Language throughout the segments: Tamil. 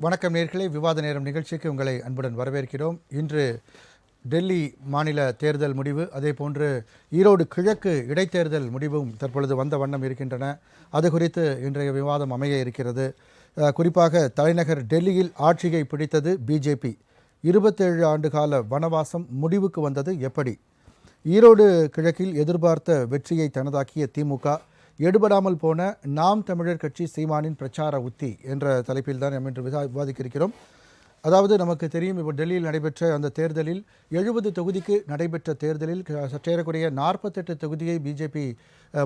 வணக்கம் நேயர்களே, விவாத நேரம் நிகழ்ச்சிக்கு உங்களை அன்புடன் வரவேற்கிறோம். இன்று டெல்லி மாநில தேர்தல் முடிவு, அதே போன்று ஈரோடு கிழக்கு இடைத்தேர்தல் முடிவும் தற்பொழுது வந்த வண்ணம் இருக்கின்றன. அது குறித்து இன்றைய விவாதம் அமைய இருக்கிறது. குறிப்பாக தலைநகர் டெல்லியில் ஆட்சியை பிடித்தது பிஜேபி. 27 ஆண்டுகால வனவாசம் முடிவுக்கு வந்தது எப்படி? ஈரோடு கிழக்கில் எதிர்பார்த்த வெற்றியை தனதாக்கிய திமுக, எடுபடாமல் போன நாம் தமிழர் கட்சி சீமானின் பிரச்சார உத்தி என்ற தலைப்பில் தான் நாம் இன்று விவாதிக்க இருக்கிறோம். அதாவது நமக்கு தெரியும், இப்போ டெல்லியில் நடைபெற்ற அந்த தேர்தலில் 70 தொகுதிக்கு நடைபெற்ற தேர்தலில் சற்றேறக்குறைய 48 தொகுதியை பிஜேபி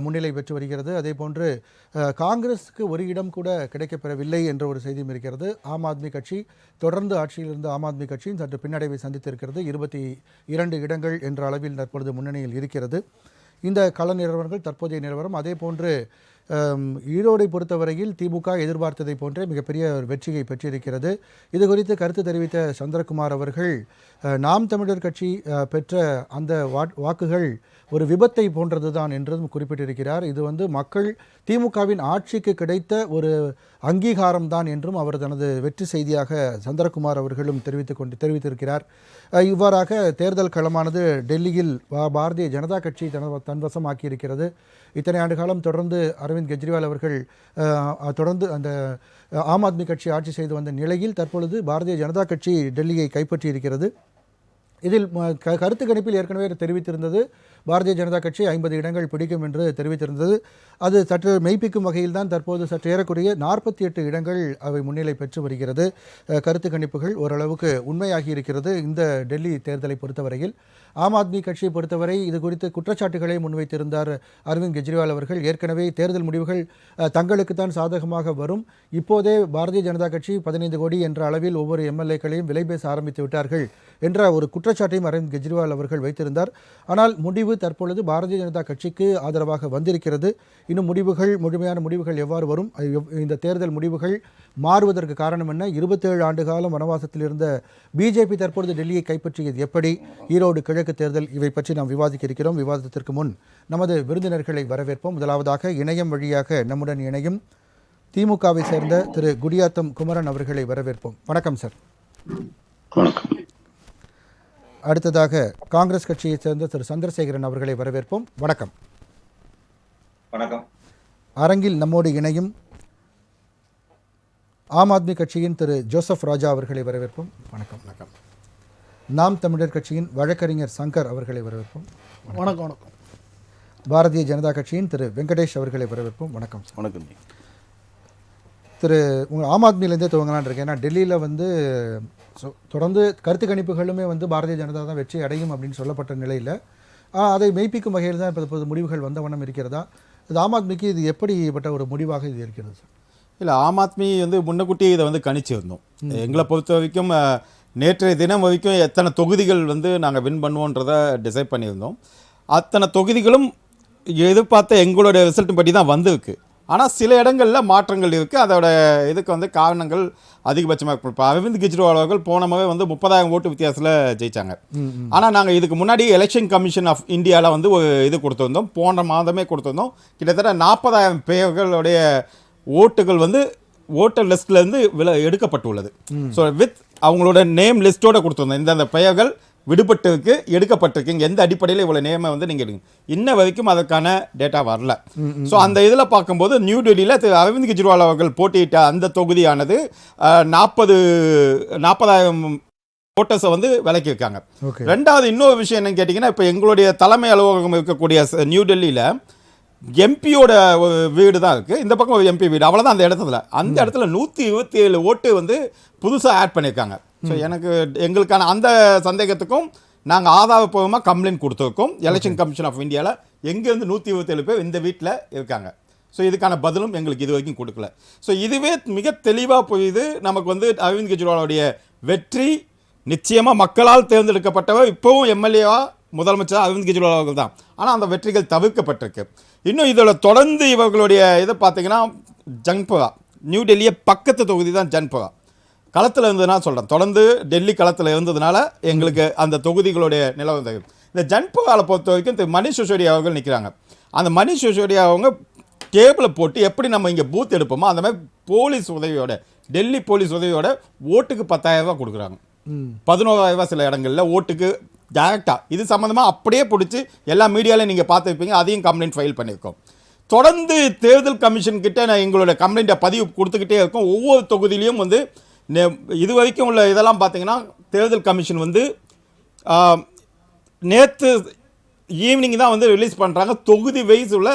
முன்னிலை பெற்று வருகிறது. அதே போன்று காங்கிரஸுக்கு ஒரு இடம் கூட கிடைக்கப்பெறவில்லை என்ற ஒரு செய்தியும் இருக்கிறது. ஆம் ஆத்மி கட்சி தொடர்ந்து ஆட்சியில் இருந்த ஆம் ஆத்மி கட்சியும் சற்று பின்னடைவை சந்தித்திருக்கிறது. 22 இடங்கள் என்ற அளவில் தற்பொழுது முன்னணியில் இருக்கிறது. இந்த கள நிலவரங்கள் தற்போதைய நிலவரம். அதே போன்று ஈரோடை பொறுத்தவரையில் திமுக எதிர்பார்த்ததை போன்றே மிகப்பெரிய வெற்றியை பெற்றிருக்கிறது. இது குறித்து கருத்து தெரிவித்த சந்திரகுமார் அவர்கள், நாம் தமிழர் கட்சி பெற்ற அந்த வாக்குகள் ஒரு விபத்தை போன்றது தான் என்றும் குறிப்பிட்டிருக்கிறார். இது மக்கள் திமுகவின் ஆட்சிக்கு கிடைத்த ஒரு அங்கீகாரம் தான் என்றும் அவர் தனது வெற்றி செய்தியாக சந்திரகுமார் அவர்களும் தெரிவித்திருக்கிறார். இவ்வாறாக தேர்தல் களமானது டெல்லியில் பாரதிய ஜனதா கட்சி தன்வசமாக்கியிருக்கிறது. இத்தனை ஆண்டு காலம் தொடர்ந்து அரவிந்த் கெஜ்ரிவால் அவர்கள் தொடர்ந்து அந்த ஆம் ஆத்மி கட்சி ஆட்சி செய்து வந்த நிலையில் தற்பொழுது பாரதிய ஜனதா கட்சி டெல்லியை கைப்பற்றியிருக்கிறது. இதில் கருத்து கணிப்பில் ஏற்கனவே தெரிவித்திருந்தது, பாரதிய ஜனதா கட்சி 50 இடங்கள் பிடிக்கும் என்று தெரிவித்திருந்தது. அது சற்று மெய்ப்பிக்கும் வகையில் தான் தற்போது சற்று ஏறக்குறைய 48 இடங்கள் அவை முன்னிலை பெற்று வருகிறது. கருத்து கணிப்புகள் ஓரளவுக்கு உண்மையாகி இருக்கிறது. இந்த டெல்லி தேர்தலை பொறுத்தவரையில் ஆம் ஆத்மி கட்சியை பொறுத்தவரை இது குறித்து குற்றச்சாட்டுகளை முன்வைத்திருந்தார் அரவிந்த் கெஜ்ரிவால் அவர்கள். ஏற்கனவே தேர்தல் முடிவுகள் தங்களுக்குத்தான் சாதகமாக வரும், இப்போதே பாரதிய ஜனதா கட்சி 15 கோடி என்ற அளவில் ஒவ்வொரு எம்எல்ஏக்களையும் விலை பேச ஆரம்பித்து விட்டார்கள் என்ற ஒரு குற்றச்சாட்டையும் அரவிந்த் கெஜ்ரிவால் அவர்கள் வைத்திருந்தார். ஆனால் முடிவு தற்பொழுது பாரதிய ஜனதா கட்சிக்கு ஆதரவாக வந்திருக்கிறது. இன்னும் முழுமையான முடிவுகள் எவ்வாறு வரும், இந்த தேர்தல் முடிவுகள் மாறுவதற்கு காரணம் என்ன, 27 ஆண்டு காலம் வனவாசத்தில் இருந்த பிஜேபி தற்பொழுது டெல்லியை கைப்பற்றியது எப்படி, ஈரோடு கிழக்கு தேர்தல், இவை பற்றி நாம் விவாதிக்க இருக்கிறோம். விவாதத்திற்கு முன் நமது விருந்தினர்களை வரவேற்போம். முதலாவதாக இணையம் வழியாக நம்முடன் இணையும் திமுகவை சேர்ந்த திரு குடியாத்தம் குமரன் அவர்களை வரவேற்போம். வணக்கம் சார். அடுத்ததாக காங்கிரஸ் கட்சியை சேர்ந்த திரு சந்திரசேகரன் அவர்களை வரவேற்போம். வணக்கம். வணக்கம். அரங்கில் நம்மோடு இணையும் ஆம் ஆத்மி கட்சியின் திரு ஜோசப் ராஜா அவர்களை வரவேற்போம். வணக்கம். வணக்கம். நாம் தமிழர் கட்சியின் வழக்கறிஞர் சங்கர் அவர்களை வரவேற்போம். வணக்கம். வணக்கம். பாரதிய ஜனதா கட்சியின் திரு வெங்கடேஷ் அவர்களை வரவேற்போம். வணக்கம். வணக்கம். திரு ஆம் ஆத்மியிலேருந்தே துவங்கலான் இருக்கேன். ஏன்னா டெல்லியில் தொடர்ந்து கருத்து கணிப்புகளுமே பாரதிய ஜனதா தான் வெற்றி அடையும் அப்படின்னு சொல்லப்பட்ட நிலையில் அதை மெய்ப்பிக்கும் வகையில் தான் இப்போது முடிவுகள் வந்த வண்ணம் இருக்கிறதா? இது ஆம் ஆத்மிக்கு இது எப்படிப்பட்ட ஒரு முடிவாக இது இருக்கிறது சார்? இல்லை, ஆம் ஆத்மி முன்னக்கூட்டியே இதை கணிச்சு இருந்தோம். எங்களை பொறுத்த வரைக்கும் நேற்றைய தினம் வரைக்கும் எத்தனை தொகுதிகள் நாங்கள் வின் பண்ணுவோன்றதை டிசைட் பண்ணியிருந்தோம். அத்தனை தொகுதிகளும் எதிர்பார்த்த எங்களுடைய ரிசல்ட் படி தான் வந்திருக்கு. ஆனால் சில இடங்களில் மாற்றங்கள் இருக்குது. அதோட இதுக்கு காரணங்கள் அதிகபட்சமாக இப்போ அரவிந்த் கெஜ்ரிவால் அவர்கள் போனமாவே 30,000 ஓட்டு வித்தியாசத்தில் ஜெயித்தாங்க. ஆனால் நாங்கள் இதுக்கு முன்னாடி எலெக்ஷன் கமிஷன் ஆஃப் இந்தியாவில் ஒரு இது கொடுத்துருந்தோம், போன மாதமே கொடுத்துருந்தோம். கிட்டத்தட்ட 40,000 பேர்களுடைய ஓட்டுகள் ஓட்டர் லிஸ்ட்லேருந்து எடுக்கப்பட்டுள்ளது. ஸோ வித் அவங்களோட நேம் லிஸ்ட்டோடு கொடுத்துருந்தோம். இந்தந்த பெயர்கள் விடுபட்டிருக்கு, எடுக்கப்பட்டிருக்கு, எந்த அடிப்படையில் இவ்வளோ நேமை நீங்கள் எடுங்க. இன்ன வரைக்கும் அதற்கான டேட்டா வரல. ஸோ அந்த இதில் பார்க்கும்போது நியூ டெல்லியில் அரவிந்த் கெஜ்ரிவால் அவர்கள் போட்டியிட்ட அந்த தொகுதியானது 40,000 ஓட்டர்ஸை விலக்கியிருக்காங்க. ரெண்டாவது இன்னொரு விஷயம் என்னன்னு கேட்டிங்கன்னா, இப்போ எங்களுடைய தலைமை அலுவலகம் இருக்கக்கூடிய நியூ டெல்லியில் எம்பியோட வீடு தான் இருக்குது. இந்த பக்கம் ஒரு எம்பி வீடு, அவ்வளோதான். அந்த இடத்துல 127 ஓட்டு புதுசாக ஆட் பண்ணியிருக்காங்க. ஸோ எங்களுக்கான அந்த சந்தேகத்துக்கும் நாங்கள் ஆதாரப்பூர்வமாக கம்ப்ளைண்ட் கொடுத்துருக்கோம். எலெக்ஷன் கமிஷன் ஆஃப் இந்தியாவில் எங்கேருந்து 127 பேர் இந்த வீட்டில் இருக்காங்க. ஸோ இதுக்கான பதிலும் எங்களுக்கு இது வரைக்கும் கொடுக்கல. ஸோ இதுவே மிக தெளிவாக போயுது நமக்கு அரவிந்த் கெஜ்ரிவாலுடைய வெற்றி நிச்சயமாக மக்களால் தேர்ந்தெடுக்கப்பட்டவர், இப்போவும் எம்எல்ஏவா முதலமைச்சர் அரவிந்த் கெஜ்ரிவால் அவர்கள் தான். ஆனால் அந்த வெற்றிகள் தவிர்க்கப்பட்டிருக்கு. இன்னும் இதோட தொடர்ந்து இவர்களுடைய இதை பார்த்தீங்கன்னா ஜன்புரா, நியூ டெல்லியை பக்கத்து தொகுதி தான் ஜன்புரா, களத்தில் இருந்ததுனா சொல்கிறேன். தொடர்ந்து டெல்லி களத்தில் இருந்ததுனால எங்களுக்கு அந்த தொகுதிகளுடைய நிலவரம் தெரியும். இந்த ஜன்புராவை பொறுத்த வரைக்கும் மணிஷ் சிசோடியா அவர்கள் நிற்கிறாங்க. அந்த மணிஷ் சிசோடியா அவங்க டேபிளை போட்டு எப்படி நம்ம இங்கே பூத் எடுப்போமோ அந்த மாதிரி போலீஸ் உதவியோட டெல்லி போலீஸ் உதவியோட ஓட்டுக்கு 10,000 ரூபாய் கொடுக்குறாங்க. 11,000 ரூபாய் சில இடங்களில் ஓட்டுக்கு டைரக்டாக. இது சம்மந்தமாக அப்படியே பிடிச்சி எல்லா மீடியாவிலையும் நீங்கள் பார்த்துருப்பீங்க. அதையும் கம்ப்ளைண்ட் ஃபைல் பண்ணியிருக்கோம். தொடர்ந்து தேர்தல் கமிஷன் கிட்ட நான் எங்களோட கம்ப்ளைண்ட்டை பதிவு கொடுத்துக்கிட்டே இருக்கோம். ஒவ்வொரு தொகுதியிலையும் வந்து இது வரைக்கும் உள்ள இதெல்லாம் பார்த்தீங்கன்னா தேர்தல் கமிஷன் வந்து நேற்று ஈவினிங் தான் வந்து ரிலீஸ் பண்ணுறாங்க தொகுதி வைஸ் உள்ள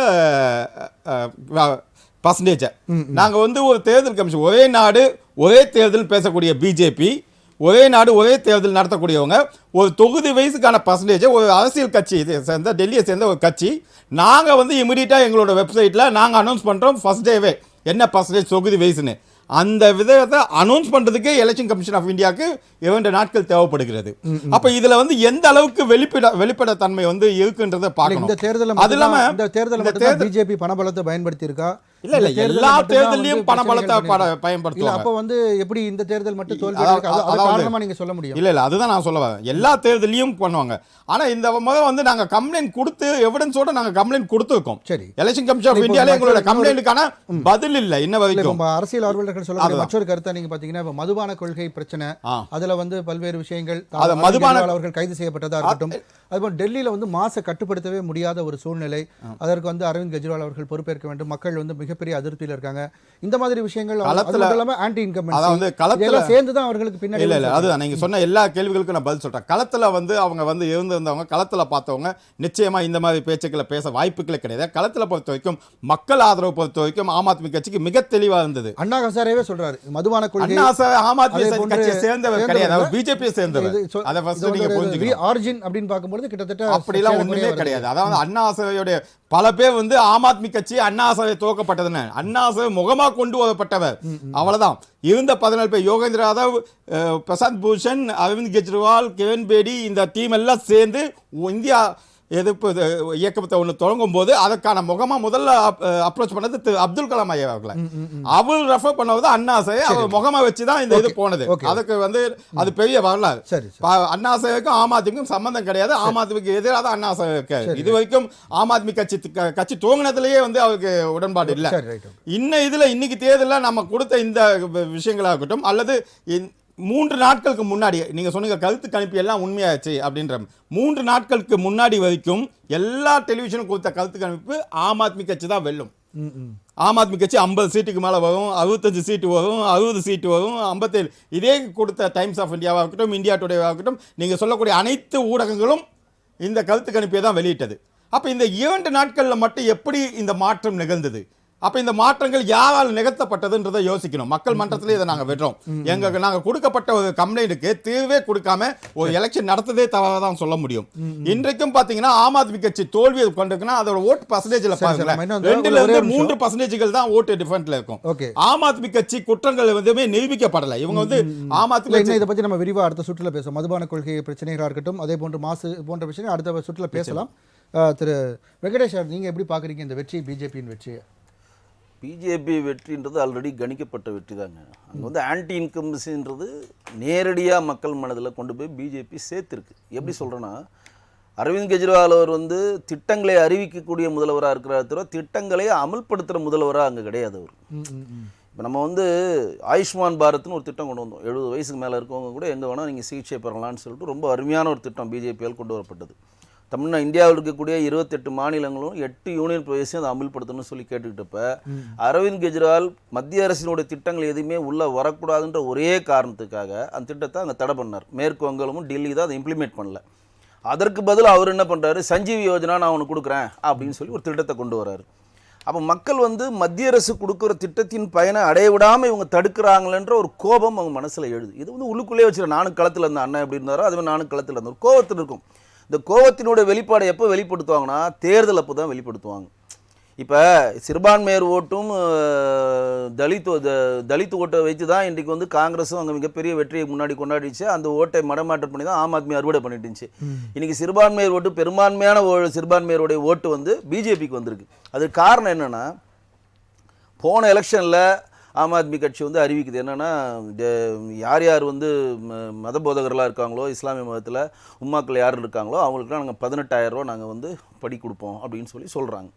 பர்சன்டேஜை. நாங்கள் வந்து ஒரு தேர்தல் கமிஷன் ஒரே நாடு ஒரே தேர்தல் பேசக்கூடிய பிஜேபி, ஒரே நாடு ஒரே தேர்தல் நடத்தக்கூடியவங்க ஒரு தொகுதி வயசுக்கான பர்சன்டேஜை ஒரு அரசியல் கட்சி சேர்ந்த டெல்லியை சேர்ந்த ஒரு கட்சி நாங்கள் வந்து இமீடியட்டாக எங்களோட வெப்சைட்டில் நாங்கள் அனௌன்ஸ் பண்ணுறோம் ஃபர்ஸ்ட் டேவே என்ன பர்சன்டேஜ் தொகுதி வயசுன்னு. அந்த விதத்தை அனௌன்ஸ் பண்ணுறதுக்கே எலெக்ஷன் கமிஷன் ஆஃப் இந்தியாவுக்கு 2 நாட்கள் தேவைப்படுகிறது. அப்போ இதில் வந்து எந்த அளவுக்கு வெளிப்படைத்தன்மை வந்து இருக்குன்றதை பார்க்கணும். இந்த தேர்தலில் அது இல்லாமல் இந்த தேர்தலில் பிஜேபி பணபலத்தை பயன்படுத்தி இருக்கா? இல்ல எல்லா தேர்தலையும் பணபலத்தை பயன்படுத்தும். அப்போ வந்து எப்படி இந்த தேர்தல் மட்டும் தோல்வி காரணமா நீங்க சொல்ல முடியும்? இல்ல அதுதான் நான் சொல்ல வரேன். எல்லா தேர்தலையும் பண்ணுவாங்க. ஆனா இந்த முறை வந்து நாங்க கம்ப்ளைண்ட் கொடுத்து எவிடன்ஸோட நாங்க கம்ப்ளைண்ட் கொடுத்துருக்கோம். சரி, எலெக்ஷன் கமிஷன் ஆஃப் இந்தியால எங்களோட கம்ப்ளைண்ட்டுக்கான பதில் இல்ல இன்ன வரைக்கும். அரசியல் ஆர்வலர்கள் சொல்ற மற்றொரு கருத்தை நீங்க பாத்தீங்கன்னா மதுபான கொள்கை பிரச்சனை, அதுல வந்து பல்வேறு விஷயங்கள், மதுபான அவர்கள் கைது செய்யப்பட்டதா இருக்கட்டும், அதுபோல் டெல்லியில வந்து மாசை கட்டுப்படுத்தவே முடியாத ஒரு சூழ்நிலை, அதற்கு வந்து அரவிந்த் கெஜ்ரிவால் அவர்கள் பொறுப்பேற்க வேண்டும், மக்கள் வந்து மிகப்பெரிய அதிருப்தியில் இருக்காங்க. இந்த மாதிரி விஷயங்கள் ஆன்டி இன்கம்பன்சி சேர்ந்து தான் அவர்களுக்கு பின்னாடி. இல்ல அதுதான் நீங்க சொன்ன எல்லா கேள்விகளுக்கும் நான் பதில் சொல்றேன். களத்துல வந்து அவங்க வந்து இருந்தவங்க, களத்துல பார்த்தவங்க நிச்சயமா இந்த மாதிரி பேச்சுக்களை பேச வாய்ப்புகளே கிடையாது. களத்துல பொறுத்த வரைக்கும் மக்கள் ஆதரவு பொறுத்த வரைக்கும் ஆம் ஆத்மி கட்சிக்கு மிக தெளிவா இருந்தது. அண்ணா ஹசாரேவே சொல்றாரு மதுபான கொள்கை அண்ணா ஹசாரே ஆம் ஆத்மி கட்சியை சேர்ந்தவர் கிடையாது, அவர் பிஜேபியை சேர்ந்தவர். அதை ஃபர்ஸ்ட் நீங்க புரிஞ்சுக்கணும். ஆரிஜின் அப்படின்னு பார்க்கும்போது கிட்டத்தட்ட அப்படிலாம் ஒண்ணுமே கிடையாது. அதாவது அண்ணா ஹசாரேயோட பல பேர் வந்து ஆம் ஆத்மி கட்சி அண்ணா ஹசாரே துவக்கப்பட்டதுன்னு, அண்ணா ஹசாரே முகமா கொண்டு வரப்பட்டவர், அவ்வளவுதான். இருந்த 17 பேர் யோகேந்திர யாதவ், பிரசாந்த் பூஷன், அரவிந்த் கெஜ்ரிவால், கிரண் பேடி, இந்த டீம் எல்லாம் சேர்ந்து இந்தியா எதிர்ப்பு இயக்கத்தை ஒன்று தொடங்கும் போது அதற்கான முகமா முதல்ல அப்ரோச் பண்ணது திரு அப்துல் கலாம் ஐயா அவர்களை. அவர் ரெஃபர் பண்ணது அண்ணா ஹசாரே, அவர் முகமா வச்சு தான் இந்த இது போனது. அதுக்கு வந்து அது பெரிய வரலாறு. அண்ணா ஹசாரேக்கும் ஆம் ஆத்மிக்கும் சம்பந்தம் கிடையாது. ஆம் ஆத்மிக்கு எதிராக தான் அண்ணா ஹசாரே இருக்காரு. இது வரைக்கும் ஆம் ஆத்மி கட்சி துவங்கினதுலேயே வந்து அவருக்கு உடன்பாடு இல்லை. இன்னைக்கு தேர்தலில் நம்ம கொடுத்த இந்த விஷயங்களாக இருக்கட்டும், அல்லது 3 நாட்களுக்கு முன்னாடி நீங்க சொன்னீங்க கருத்து கணிப்பு எல்லாம் உண்மையாச்சு அப்படின்ற 3 நாட்களுக்கு முன்னாடி வரைக்கும் எல்லா டெலிவிஷனும் கொடுத்த கருத்து கணிப்பு ஆம் ஆத்மி கட்சி தான் வெல்லும். ஆம் ஆத்மி கட்சி 50 சீட்டுக்கு மேலே வரும், 65 சீட்டு வரும், 60 சீட்டு வரும், 57. இதே கொடுத்த டைம்ஸ் ஆஃப் இந்தியாவாக இருக்கட்டும், இந்தியா டுடேவாக இருக்கட்டும், நீங்கள் சொல்லக்கூடிய அனைத்து ஊடகங்களும் இந்த கருத்து கணிப்பை தான் வெளியிட்டது. அப்போ இந்த 2 நாட்களில் மட்டும் எப்படி இந்த மாற்றம் நிகழ்ந்தது? அப்போ இந்த மாற்றங்கள் யாரால் நிகழ்த்தப்பட்டதுன்றதை யோசிக்கணும். மக்கள் மன்றத்திலே இதை நாங்கள் வென்றோம். நாங்கள் கொடுக்கப்பட்ட ஒரு கம்ப்ளைண்ட்டுக்கு தீர்வே கொடுக்காம ஒரு எலெக்ஷன் நடத்ததே தவறாக தான் சொல்ல முடியும். இன்றைக்கும் பார்த்தீங்கன்னா ஆம் ஆத்மி கட்சி தோல்வியை கொண்டிருக்குன்னா அதோட ஓட்டு பர்சன்டேஜில் பாருங்களேன், 2-3% தான் ஓட்டு டிஃபரெண்ட்ல இருக்கும். ஆம் ஆத்மி கட்சி குற்றங்கள் எதுவுமே நிரூபிக்கப்படலை. இவங்க வந்து ஆம் ஆத்மி கட்சி இதை பற்றி நம்ம விரிவாக அடுத்த சுற்றுல பேசுவோம். மதுபான கொள்கை பிரச்சனைகளாக இருக்கட்டும், அதே போன்று மாசு போன்ற விஷயங்கள் அடுத்த சுற்றுல பேசலாம். திரு வெங்கடேஷ், நீங்கள் எப்படி பார்க்குறீங்க இந்த வெற்றி, பிஜேபியின் வெற்றியை? பிஜேபி வெற்றின்றது ஆல்ரெடி கணிக்கப்பட்ட வெற்றி தாங்க. அங்கே வந்து ஆன்டி இன்கம்பன்சின்றது நேரடியாக மக்கள் மனதில் கொண்டு போய் பிஜேபி சேர்த்துருக்கு. எப்படி சொல்கிறேன்னா, அரவிந்த் கெஜ்ரிவால் அவர் வந்து திட்டங்களை அறிவிக்கக்கூடிய முதல்வராக இருக்கிறார் தவிர திட்டங்களை அமல்படுத்துகிற முதல்வராக அங்கே கிடையாது அவர். இப்போ நம்ம வந்து ஆயுஷ்மான் பாரத்னு ஒரு திட்டம் கொண்டு வந்தோம். 70 வயசுக்கு மேலே இருக்கவங்க கூட எங்கே வேணால் நீங்கள் சிகிச்சை பெறலான்னு சொல்லிட்டு ரொம்ப அருமையான ஒரு திட்டம் பிஜேபியால் கொண்டு வரப்பட்டது. இந்தியாவில் இருக்கக்கூடிய 28 மாநிலங்களும் 8 யூனியன் பிரதேசம் அதை அமல்படுத்தணும்னு சொல்லி கேட்டுக்கிட்டப்ப அரவிந்த் கெஜ்ரிவால் மத்திய அரசினுடைய திட்டங்கள் எதுவுமே உள்ளே வரக்கூடாதுன்ற ஒரே காரணத்துக்காக அந்த திட்டத்தை அங்கே தடை பண்ணார். மேற்கு வங்கமும் டெல்லி தான் அதை இம்ப்ளிமெண்ட் பண்ணல. அதற்கு பதில் அவர் என்ன பண்ணுறாரு, சஞ்சீவி யோஜனா நான் உனக்கு கொடுக்குறேன் அப்படின்னு சொல்லி ஒரு திட்டத்தை கொண்டு வர்றாரு. அப்போ மக்கள் வந்து மத்திய அரசு கொடுக்குற திட்டத்தின் பயனை அடைய விடாமல் இவங்க தடுக்கிறாங்களன்ற ஒரு கோபம் அவங்க மனசில் எழுது. இது வந்து உள்ளுக்குள்ளே வச்சுருக்கேன். நானும் களத்தில் இருந்தேன், அண்ணன் எப்படி இருந்தாரோ அதுவே நானும் களத்தில் இருந்தேன். ஒரு கோபத்தில் இருக்கும். இந்த கோபத்தினுடைய வெளிப்பாடை எப்போ வெளிப்படுத்துவாங்கன்னா தேர்தல் அப்போ தான் வெளிப்படுத்துவாங்க. இப்போ சிறுபான்மையர் ஓட்டும் தலித் ஓட்டை வைத்து தான் இன்றைக்கு வந்து காங்கிரஸும் அங்கே மிகப்பெரிய வெற்றியை முன்னாடி கொண்டாடிச்சு. அந்த ஓட்டை மடமாற்றம் பண்ணி தான் ஆம் ஆத்மி அறுவடை பண்ணிட்டு இருந்துச்சு. இன்றைக்கி சிறுபான்மையர் ஓட்டு பெரும்பான்மையான சிறுபான்மையருடைய ஓட்டு வந்து பிஜேபிக்கு வந்திருக்கு. அதுக்கு காரணம் என்னென்னா, போன எலெக்ஷனில் ஆம் ஆத்மி கட்சி வந்து அறிவிக்குது என்னென்னா, யார் யார் வந்து மத போதகர்களாக இருக்காங்களோ, இஸ்லாமிய மதத்தில் உம்மாக்கள் யார் இருக்காங்களோ அவங்களுக்குலாம் நாங்கள் 18,000 ரூபா நாங்கள் வந்து படி கொடுப்போம் அப்படின்னு சொல்லி சொல்கிறாங்க.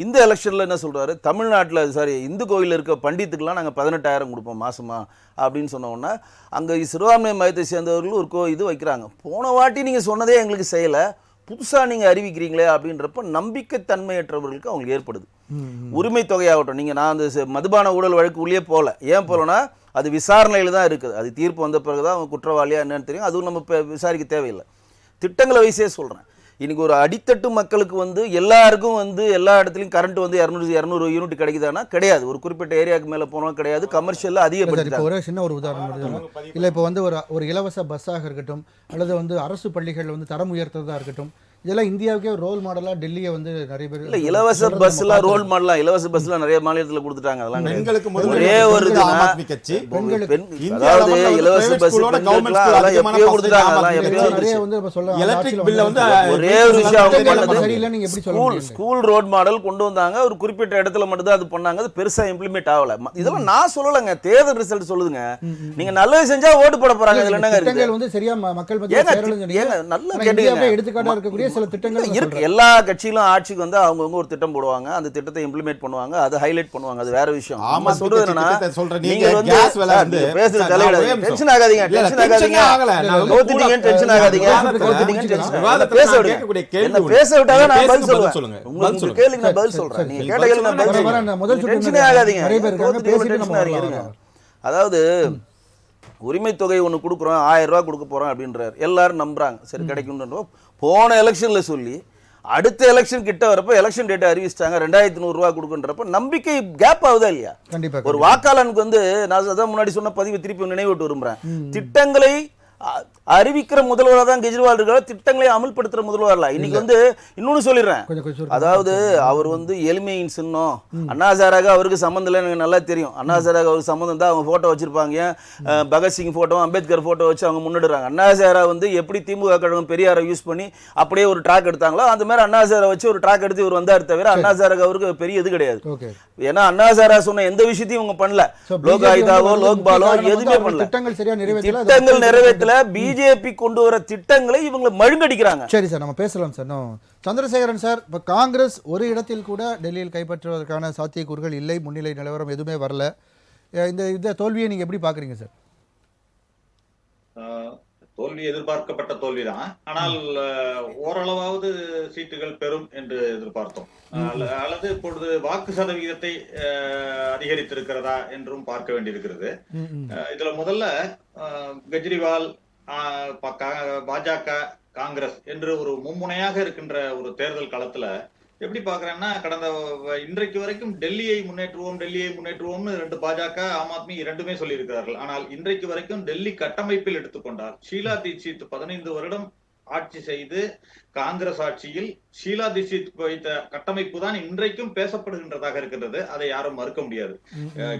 இந்த எலெக்ஷனில் என்ன சொல்கிறாரு, தமிழ்நாட்டில் இந்து கோயிலில் இருக்க பண்டித்துக்கெலாம் நாங்கள் 18,000 கொடுப்போம் மாதமா அப்படின்னு சொன்னோன்னா, அங்கே சிறுபான்மை மதத்தை சேர்ந்தவர்கள் ஒரு இது வைக்கிறாங்க. போன வாட்டி நீங்கள் சொன்னதே எங்களுக்கு செய்யலை, புதுசாக நீங்கள் அறிவிக்கிறீங்களே அப்படின்றப்ப நம்பிக்கைத்தன்மையற்றவர்களுக்கு அவங்களுக்கு ஏற்படுது. உரிமை தொகையாகட்டும், நீங்கள் நான் அந்த மதுபான ஊழல் வழக்கு உள்ளே போகல, ஏன் போகலன்னா அது விசாரணையில் தான் இருக்குது. அது தீர்ப்பு வந்த பிறகு தான் அவங்க குற்றவாளியாக என்னன்னு தெரியும். அதுவும் நம்ம இப்போ விசாரிக்க தேவையில்லை. திட்டங்களை வயசே சொல்கிறேன். இன்றைக்கி ஒரு அடித்தட்டு மக்களுக்கு எல்லாருக்கும் எல்லா இடத்துலையும் கரண்ட் 200 யூனிட் கிடைக்குதானா? கிடையாது. ஒரு குறிப்பிட்ட ஏரியாவுக்கு மேலே போனோம் கிடையாது. கமர்ஷியலில் அதிகப்படுத்தி ஒரு சின்ன ஒரு உதாரணம் இல்லை, இப்போ ஒரு இலவச பஸ்ஸாக இருக்கட்டும், அல்லது அரசு பள்ளிகள் தரம் உயர்த்ததாக இருக்கட்டும், இதெல்லாம் இந்தியாவுக்கே ரோல் மாடலாக டெல்லியை நிறைய பேர் இல்லை, இலவச பஸ்லாம் ரோல் மாடலாம். இலவச பஸ்லாம் நிறைய மாநிலத்தில் கொடுத்துட்டாங்க. அதெல்லாம் ஒரே ஒரு அதாவது இலவச பஸ் எப்பயோ கொடுத்துட்டாங்க. ஒரே ஒரு விஷயம், ஸ்கூல் ரோட் மாடல் கொண்டு வந்தாங்க. ஒரு குறிப்பிட்ட இடத்துல மட்டும் தான் அது பண்ணாங்க. அது பெருசா இம்ப்ளிமெண்ட் ஆகல. இதெல்லாம் நான் சொல்லலைங்க, தேர்தல் ரிசல்ட் சொல்லுதுங்க. நீங்க நல்லது செஞ்சா ஓட்டு போட போறாங்க. இதுல என்னங்க இருக்கு? சரியா மக்கள் நல்லா கேட்டுங்க. எடுத்துக்காட்டா இருக்கக்கூடிய சில திட்டங்கள் இருக்கு. எல்லா கட்சியிலும் ஆட்சிக்கு அவங்கவுங்க ஒரு திட்டம் போடுவாங்க, அந்த திட்டத்தை இம்ப்ளிமெண்ட் பண்ணுவாங்க, அதை ஹைலைட் பண்ணுவாங்க. அது வேற விஷயம். ஆமா, சொல்றது என்னன்னா, நீங்க பேசுற தலையிட டென்ஷன் ஆகாதீங்க, டென்ஷன் ஆகாதீங்க, கோத்திட்டீங்க, டென்ஷன் ஆகாதீங்க, கோத்திட்டீங்க, டென்ஷன் பேச விடுங்க. என்ன பேச விட்டாதான் நான் பதில் சொல்லுவேன். உங்களுக்கு கேளுங்க, நான் பதில் சொல்றேன். நீங்க கேட்ட கேள்வி நான் பதில் சொல்றேன். டென்ஷன் ஆகாதீங்க. அதாவது உரிமை தொகை ஒன்று கொடுக்குறோம், 1000 ரூபா கொடுக்க போகிறோம் அப்படின்றார். எல்லாரும் நம்புறாங்க, சரி கிடைக்கும்ன்றோம். போன எலெக்ஷனில் சொல்லி அடுத்த எலெக்ஷன் கிட்ட வரப்போ எலெக்ஷன் டேட்டை அறிவிச்சிட்டாங்க, 2100 ரூபா கொடுக்குன்றப்ப நம்பிக்கை கேப் ஆகுதா இல்லையா? கண்டிப்பாக. ஒரு வாக்காளனுக்கு நான் அதான் முன்னாடி சொன்ன பதிவு திருப்பி நினைவுட்டு விரும்புகிறேன். திட்டங்களை அறிவிக்கிற முதல்வராக தான் கெஜ்ரிவால் இருக்கிற, திட்டங்களை அமல்படுத்துற முதல்வர்ல. இன்னைக்கு இன்னொன்னு சொல்லிடுறேன். அதாவது அவர் எளிமையின் சின்னம். அண்ணா ஹசாராக அவருக்கு சம்மந்தம் இல்லை, எனக்கு நல்லா தெரியும். அண்ணா ஹசாராக அவருக்கு சம்மந்தம் தான். அவங்க போட்டோ வச்சிருப்பாங்க, பகத்சிங் போட்டோ, அம்பேத்கர் போட்டோ வச்சு அவங்க முன்னிடுறாங்க. அண்ணா ஹசாரா எப்படி திமுக கழகம் பெரியாரை யூஸ் பண்ணி அப்படியே ஒரு ட்ராக் எடுத்தாங்களோ அந்த மாதிரி அண்ணா ஹசாரா வச்சு ஒரு ட்ராக் எடுத்து இவர் வந்தார். தவிர அண்ணா ஹசாராக அவருக்கு பெரிய இது கிடையாது. ஏன்னா அண்ணா ஹசாரா சொன்ன எந்த விஷயத்தையும் இவங்க பண்ணல. லோக் ஆயுதாவோ லோக்பாலோ எதுவுமே பண்ணல. திட்டங்கள் நிறைவேற்றல. பிஜேபி கொண்டு வர திட்டங்களை இவங்க மழுங்கடிக்கிறாங்க. சரி சார், நம்ம பேசலாம் சார். சந்திரசேகரன் சார், இப்போ காங்கிரஸ் ஒரு இடத்தில் கூட டெல்லியில் கைப்பற்றுவதற்கான சாத்தியக்கூறுகள் இல்லை, முன்னிலை நிலவரம் எதுவுமே வரல. இந்த தோல்வியை நீங்க எப்படி பாக்குறீங்க சார்? தோல்வி எதிர்பார்க்கப்பட்ட தோல்விதான். ஆனால் ஓரளவாவது சீட்டுகள் பெறும் என்று எதிர்பார்த்தோம். அல்லது இப்பொழுது வாக்கு சதவிகிதத்தை அதிகரித்திருக்கிறதா என்றும் பார்க்க வேண்டியிருக்கிறது. இதுல முதல்ல கெஜ்ரிவால், பாஜக, காங்கிரஸ் என்று ஒரு மும்முனையாக இருக்கின்ற ஒரு தேர்தல் களத்துல எப்படி பாக்குறேன்னா, இன்றைக்கு வரைக்கும் டெல்லியை முன்னேற்றுவோம்னு 2 பாஜக, ஆம் ஆத்மி இரண்டுமே சொல்லி இருக்கிறார்கள். ஆனால் இன்றைக்கு வரைக்கும் டெல்லி கட்டமைப்பில் எடுத்துக்கொண்டார், ஷீலா தீட்சித் 15 வருடம் ஆட்சி செய்து காங்கிரஸ் ஆட்சியில் ஷீலா தீட்சித் வைத்த கட்டமைப்பு தான் இன்றைக்கும் பேசப்படுகின்றதாக இருக்கின்றது. அதை யாரும் மறுக்க முடியாது.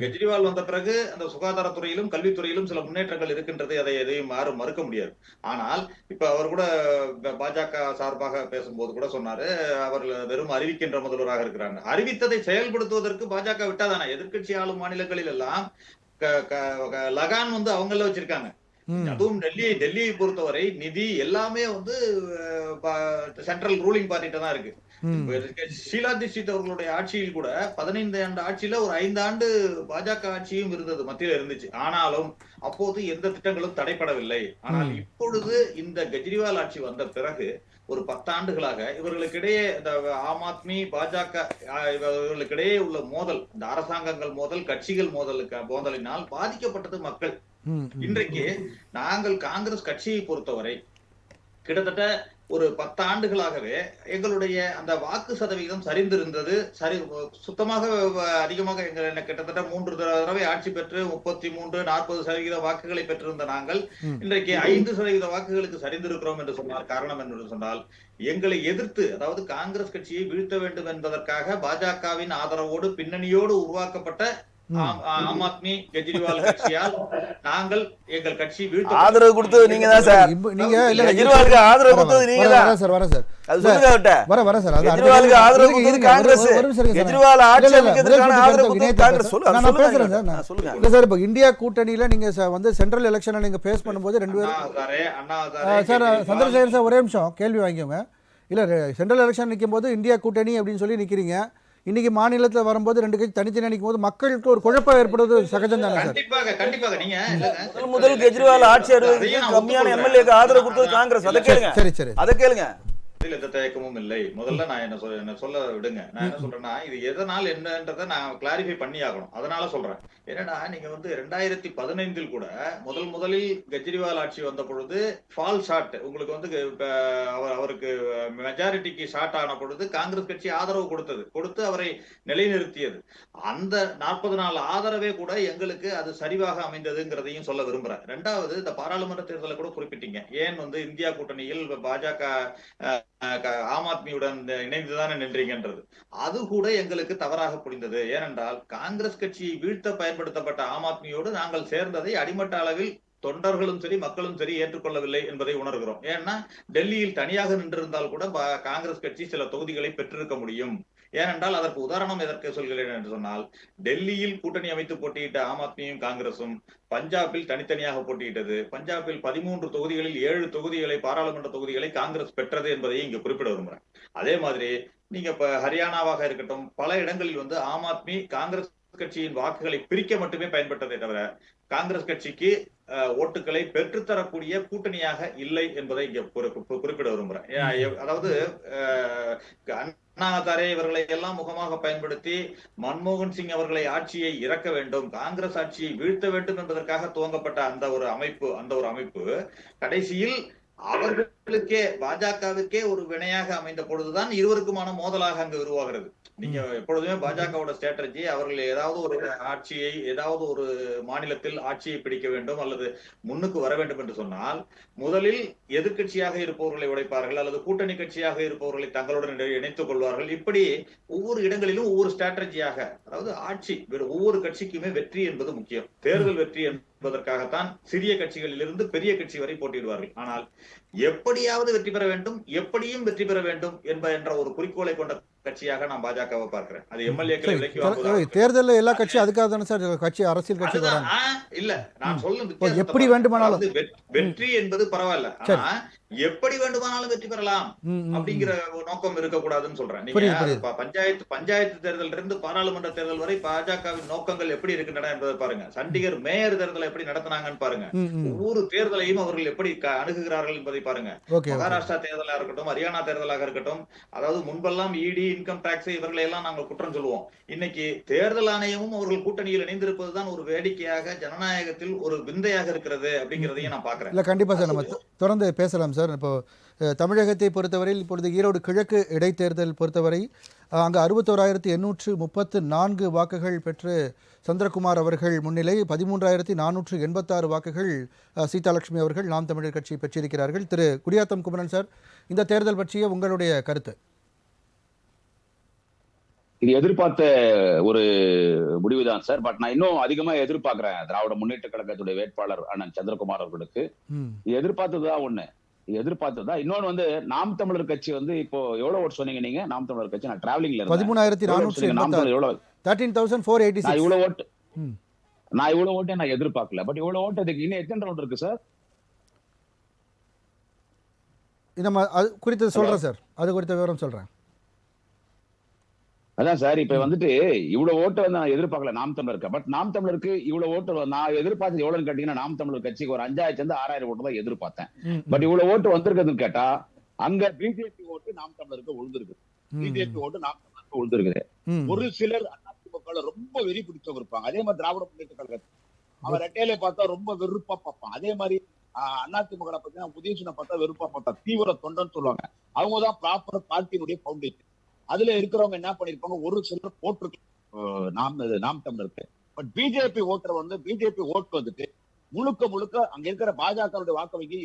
கெஜ்ரிவால் வந்த பிறகு அந்த சுகாதாரத்துறையிலும் கல்வித்துறையிலும் சில முன்னேற்றங்கள் இருக்கின்றது, அதை எதையும் யாரும் மறுக்க முடியாது. ஆனால் இப்ப அவர் கூட பாஜக சார்பாக பேசும்போது கூட சொன்னாரு, அவர் வெறும் அறிவிக்கின்ற முதல்வராக இருக்கிறாங்க. அறிவித்ததை செயல்படுத்துவதற்கு பாஜக விட்டாதானே? எதிர்கட்சி ஆளும் மாநிலங்களில் எல்லாம் லகான் அவங்கள வச்சிருக்காங்க. அதுவும் டெல்லியை பொறுத்தவரை நிதி எல்லாமே சென்ட்ரல் ரூலிங் பார்ட்டிட்ட தான் இருக்கு. ஷீலா தீட்சித் அவர்களுடைய ஆட்சியில் கூட 15 ஆண்டு ஆட்சியில ஒரு 5 ஆண்டு பாஜக ஆட்சியும் இருந்தது, மத்தியில இருந்துச்சு. ஆனாலும் அப்போது எந்த திட்டங்களும் தடைப்படவில்லை. ஆனால் இப்பொழுது இந்த கெஜ்ரிவால் ஆட்சி வந்த பிறகு ஒரு 10 ஆண்டுகளாக இவர்களுக்கிடையே இந்த ஆம் ஆத்மி, பாஜக இவர்களுக்கிடையே உள்ள மோதல், இந்த அரசாங்கங்கள் மோதல், கட்சிகள் மோதலினால் பாதிக்கப்பட்டது மக்கள். இன்றைக்கு நாங்கள் காங்கிரஸ் கட்சியை பொறுத்தவரை கிட்டத்தட்ட ஒரு 10 ஆண்டுகளாகவே எங்களுடைய அந்த வாக்கு சதவிகிதம் சரிந்திருந்தது. சுத்தமாக அதிகமாக கிட்டத்தட்ட 3 தடவை ஆட்சி பெற்று 33-40% வாக்குகளை பெற்றிருந்த நாங்கள் இன்றைக்கு 5% வாக்குகளுக்கு சரிந்திருக்கிறோம் என்று சொன்னார். காரணம் என்று சொன்னால், எங்களை எதிர்த்து, அதாவது காங்கிரஸ் கட்சியை வீழ்த்த வேண்டும் என்பதற்காக பாஜகவின் ஆதரவோடு பின்னணியோடு உருவாக்கப்பட்ட ஆம் ஆத்மி கெஜ்ரிவால் கட்சியால் நாங்கள் எங்கள் கட்சி ஆதரவு கொடுத்தது நீங்க தான் சார். நீங்க கெஜ்ரிவாலுக்கு ஆதரவு கொடுத்தது நீங்க தான் சார். வர சார், அது சொல்லுங்க விட்ட. வர சார், அது கெஜ்ரிவாலுக்கு ஆதரவு கொடுத்தது காங்கிரஸ். கெஜ்ரிவால் ஆட்சி அமைக்கிறதுக்கான ஆதரவு கொடுத்தது காங்கிரஸ். சொல்லுங்க, நான் பேசுறேன் சார். நான் சொல்லுங்க. இல்ல சார், இப்போ இந்தியா கூட்டணியில நீங்க சென்ட்ரல் எலெக்ஷனை நீங்க ஃபேஸ் பண்ணும்போது 2 பேரும் சார், சந்திரசேகர் சார் ஒரே நிமிஷம் கேள்வி வாங்கிக்கோங்க. இல்ல, சென்ட்ரல் எலெக்ஷன் நிற்கும் போது இந்தியா கூட்டணி அப்படின்னு சொல்லி நிக்கிறீங்க. இன்னைக்கு மாநிலத்துல வரும்போது ரெண்டு கட்சி தனித்தனி நிற்கும் போது மக்களுக்கு ஒரு குழப்பம் ஏற்படுவது சகஜம் தானே சார்? கண்டிப்பாக நீங்க முதல் கெஜ்ரிவால் ஆட்சி அறிவிக்கு கம்மியான எம்எல்ஏக்கு ஆதரவு கொடுத்தது காங்கிரஸ். அதை கேளுங்க, சரி அதை கேளுங்க. எந்த தயக்கமும் இல்லை. முதல்ல நான் என்ன சொல்ல விடுங்க. நான் என்ன சொல்றேன்னா, இது எதனால் என்னன்றதை நான் கிளாரிஃபை பண்ணி ஆகணும். அதனால சொல்றேன். என்னன்னா, நீங்க வந்து 2015 கூட முதலில் கெஜ்ரிவால் ஆட்சி வந்த பொழுது ஃபால் ஷாட் உங்களுக்கு வந்து அவருக்கு மெஜாரிட்டிக்கு ஷாட் ஆன பொழுது காங்கிரஸ் கட்சி ஆதரவு கொடுத்து அவரை நிலைநிறுத்தியது. அந்த 40 நாள் ஆதரவே கூட எங்களுக்கு அது சரிவாக அமைந்ததுங்கிறதையும் சொல்ல விரும்புறேன். ரெண்டாவது, இந்த பாராளுமன்ற தேர்தலை கூட குறிப்பிட்டீங்க. ஏன் வந்து இந்தியா கூட்டணியில் பாஜக ஆம் ஆத்மியுடன் இணைந்துதானே நின்றீங்கன்றது, அது கூட எங்களுக்கு தவறாக புரிந்தது. ஏனென்றால் காங்கிரஸ் கட்சியை வீழ்த்த பயன்படுத்தப்பட்ட ஆம் ஆத்மியோடு நாங்கள் சேர்ந்ததை அடிமட்ட அளவில் தொண்டர்களும் சரி மக்களும் சரி ஏற்றுக்கொள்ளவில்லை என்பதை உணர்கிறோம். ஏன்னா டெல்லியில் தனியாக நின்றிருந்தால் கூட காங்கிரஸ் கட்சி சில தொகுதிகளை பெற்றிருக்க முடியும். ஏனென்றால் அதற்கு உதாரணம் எதற்கு சொல்கிறேன் என்று சொன்னால், டெல்லியில் கூட்டணி அமைத்து போட்டியிட்ட ஆம் ஆத்மியும் காங்கிரசும் பஞ்சாபில் தனித்தனியாக போட்டியிட்டது. பஞ்சாபில் 13 தொகுதிகளில் 7 தொகுதிகளை பாராளுமன்ற தொகுதிகளை காங்கிரஸ் பெற்றது என்பதை இங்கு குறிப்பிட விரும்புகிறேன். அதே மாதிரி நீங்க இப்ப ஹரியானாவாக இருக்கட்டும், பல இடங்களில் வந்து ஆம் ஆத்மி காங்கிரஸ் கட்சியின் வாக்குகளை பிரிக்க மட்டுமே பயன்பட்டதை தவிர காங்கிரஸ் கட்சிக்கு ஓட்டுகளை பெற்றுத்தரக்கூடிய கூட்டணியாக இல்லை என்பதை இங்க குறிப்பிட விரும்புறேன். அதாவது அண்ணா ஹசாரே இவர்களை எல்லாம் முகமாக பயன்படுத்தி மன்மோகன் சிங் அவர்களை ஆட்சியை இறக்க வேண்டும், காங்கிரஸ் ஆட்சியை வீழ்த்த வேண்டும் என்பதற்காக துவங்கப்பட்ட அந்த ஒரு அமைப்பு கடைசியில் அவர்களுக்கே பாஜகவுக்கே ஒரு வினையாக அமைந்த பொழுதுதான் இருவருக்குமான மோதலாக அங்கு உருவாகிறது. நீங்க எப்பொழுதுமே பாஜகவோட ஸ்ட்ராட்டஜி, அவர்கள் ஏதாவது ஒரு ஆட்சியை ஏதாவது ஒரு மாநிலத்தில் ஆட்சியை பிடிக்க வேண்டும் அல்லது முன்னுக்கு வர வேண்டும் என்று சொன்னால் முதலில் எதிர்கட்சியாக இருப்பவர்களை உடைப்பார்கள் அல்லது கூட்டணி கட்சியாக இருப்பவர்களை தங்களுடன் இணைத்துக் கொள்வார்கள். இப்படி ஒவ்வொரு இடங்களிலும் ஒவ்வொரு ஸ்ட்ராட்டஜியாக, அதாவது ஆட்சி ஒவ்வொரு கட்சிக்குமே வெற்றி என்பது முக்கியம். தேர்தல் வெற்றி என்பதற்காகத்தான் சிறிய கட்சிகளில் இருந்து பெரிய கட்சி வரை போட்டியிடுவார்கள். ஆனால் எப்படியாவது வெற்றி பெற வேண்டும், எப்படியும் வெற்றி பெற வேண்டும் என்ற ஒரு குறிக்கோளை கொண்ட கட்சியாக நான் பாஜகவை பார்க்கிறேன். அது எம்எல்ஏக்களை விலக்கி தேர்தலில் எல்லா கட்சியும் அதுக்காக தானே சார் கட்சி அரசியல் கட்சி இல்ல நான் சொல்லும் எப்படி வேண்டுமானாலும் வெற்றி என்பது பரவாயில்ல, ஆனா எப்படி வேண்டுமானாலும் வெற்றி பெறலாம் அப்படிங்கிற நோக்கம் இருக்கக்கூடாதுன்னு சொல்றேன். நீங்க பஞ்சாயத்து தேர்தல் இருந்து பாராளுமன்ற தேர்தல் வரை பாஜகவின் நோக்கங்கள் எப்படி இருக்கின்றன என்பதை பாருங்க. சண்டிகர் மேயர் தேர்தலை எப்படி நடத்தினாங்கன்னு பாருங்க. ஒவ்வொரு தேர்தலையும் அவர்கள் எப்படி அணுகுகிறார்கள் என்பதை பாருங்க. மகாராஷ்டிரா தேர்தலாக இருக்கட்டும், ஹரியானா தேர்தலாக இருக்கட்டும், அதாவது முன்பெல்லாம் இடி, இன்கம் டாக்ஸ் இவர்களை எல்லாம் நாங்கள் குற்றம் சொல்லுவோம். இன்னைக்கு தேர்தல் ஆணையமும் அவர்கள் கூட்டணியில் இணைந்திருப்பதுதான் ஒரு வேடிக்கையாக, ஜனநாயகத்தில் ஒரு விந்தையாக இருக்கிறது அப்படிங்கிறதையும் நான் பாக்குறேன். இல்ல கண்டிப்பா சார், நம்ம தொடர்ந்து பேசலாம் சார். இப்போ தமிழகத்தை பொறுத்தவரையில் இப்பொழுது ஈரோடு கிழக்கு இடைத்தேர்தல் பொறுத்தவரை அங்கு 61,834 வாக்குகள் பெற்று சந்திரகுமார் அவர்கள் முன்னிலை, 13,486 வாக்குகள் சீதாலட்சுமி அவர்கள் நாம் தமிழர் கட்சி பெற்றிருக்கிறார்கள். திரு குடியாத்தம் குமரன் சார், இந்த தேர்தல் பற்றிய உங்களுடைய கருத்து? இது எதிர்பார்த்த ஒரு முடிவுதான் சார். பட் நான் இன்னும் அதிகமா எதிர்பார்க்கிறேன் திராவிட முன்னேற்ற கழகத்துடைய வேட்பாளர் அண்ணன் சந்திரகுமார் அவர்களுக்கு. எதிர்பார்த்ததுதான் ஒண்ணு, எதிர்பார்த்ததுதான். இன்னொன்னு வந்து நாம் தமிழர் கட்சி வந்து இப்போ எவ்வளவு ஓட்டு சொன்னீங்க நீங்க? நாம் தமிழர் கட்சி நான் டிராவலிங்ல 13,486. நான் இவ்வளவு ஓட்டு நான் எதிர்பார்க்கல. பட் இவ்வளவு ஓட்டு அதுக்கு இன்னும் எத்தனை ரவுண்ட் இருக்கு சார்? நம்ம அது குறித்து சொல்றேன் சார், அது குறித்த விவரம் சொல்றேன். அதான் சார், இப்ப வந்துட்டு இவ்வளவு ஓட்டு வந்து நான் எதிர்பார்க்கல நாம் தமிழருக்கு. பட் நாம் தமிழருக்கு இவ்வளவு ஓட்டு நான் எதிர்பார்த்தது எவ்வளவுன்னு கேட்டீங்கன்னா, நாம் தமிழர் கட்சிக்கு ஒரு 5,000 6,000 ஓட்டு தான் எதிர்பார்த்தேன். பட் இவ்வளவு ஓட்டு வந்திருக்குதுன்னு கேட்டா, அங்க பிஜேபி ஓட்டு நாம் தமிழருக்கு விழுந்திருக்கு. பிஜேபி ஓட்டு நாம் தமிழருக்கு விழுந்திருக்குது. ஒரு சிலர் அதிமுக ரொம்ப வெறி பிடிச்சவங்க இருப்பாங்க. அதே மாதிரி திராவிட முன்னேற்ற கழகத்தில் அவர் ரெட்டையில பார்த்தா ரொம்ப வெறுப்பா பார்ப்பான். அதே மாதிரி அதிமுக பார்த்தீங்கன்னா உதயசூனை பார்த்தா வெறுப்பா பார்த்தா, தீவிர தொண்டன்னு சொல்லுவாங்க. அவங்கதான் ப்ராப்பர் பார்ட்டியினுடைய பவுண்டேஷன். அதுல இருக்கிறவங்க என்ன பண்ணிருப்பாங்க, ஒரு சிலர் போட்டிருக்கு நாம் தமிழருக்கு. பட் பிஜேபி ஓட்டர் வந்து பிஜேபி ஓட்டு வந்துட்டு முழுக்க அங்க இருக்கிற பாஜகவுடைய வாக்கு வங்கி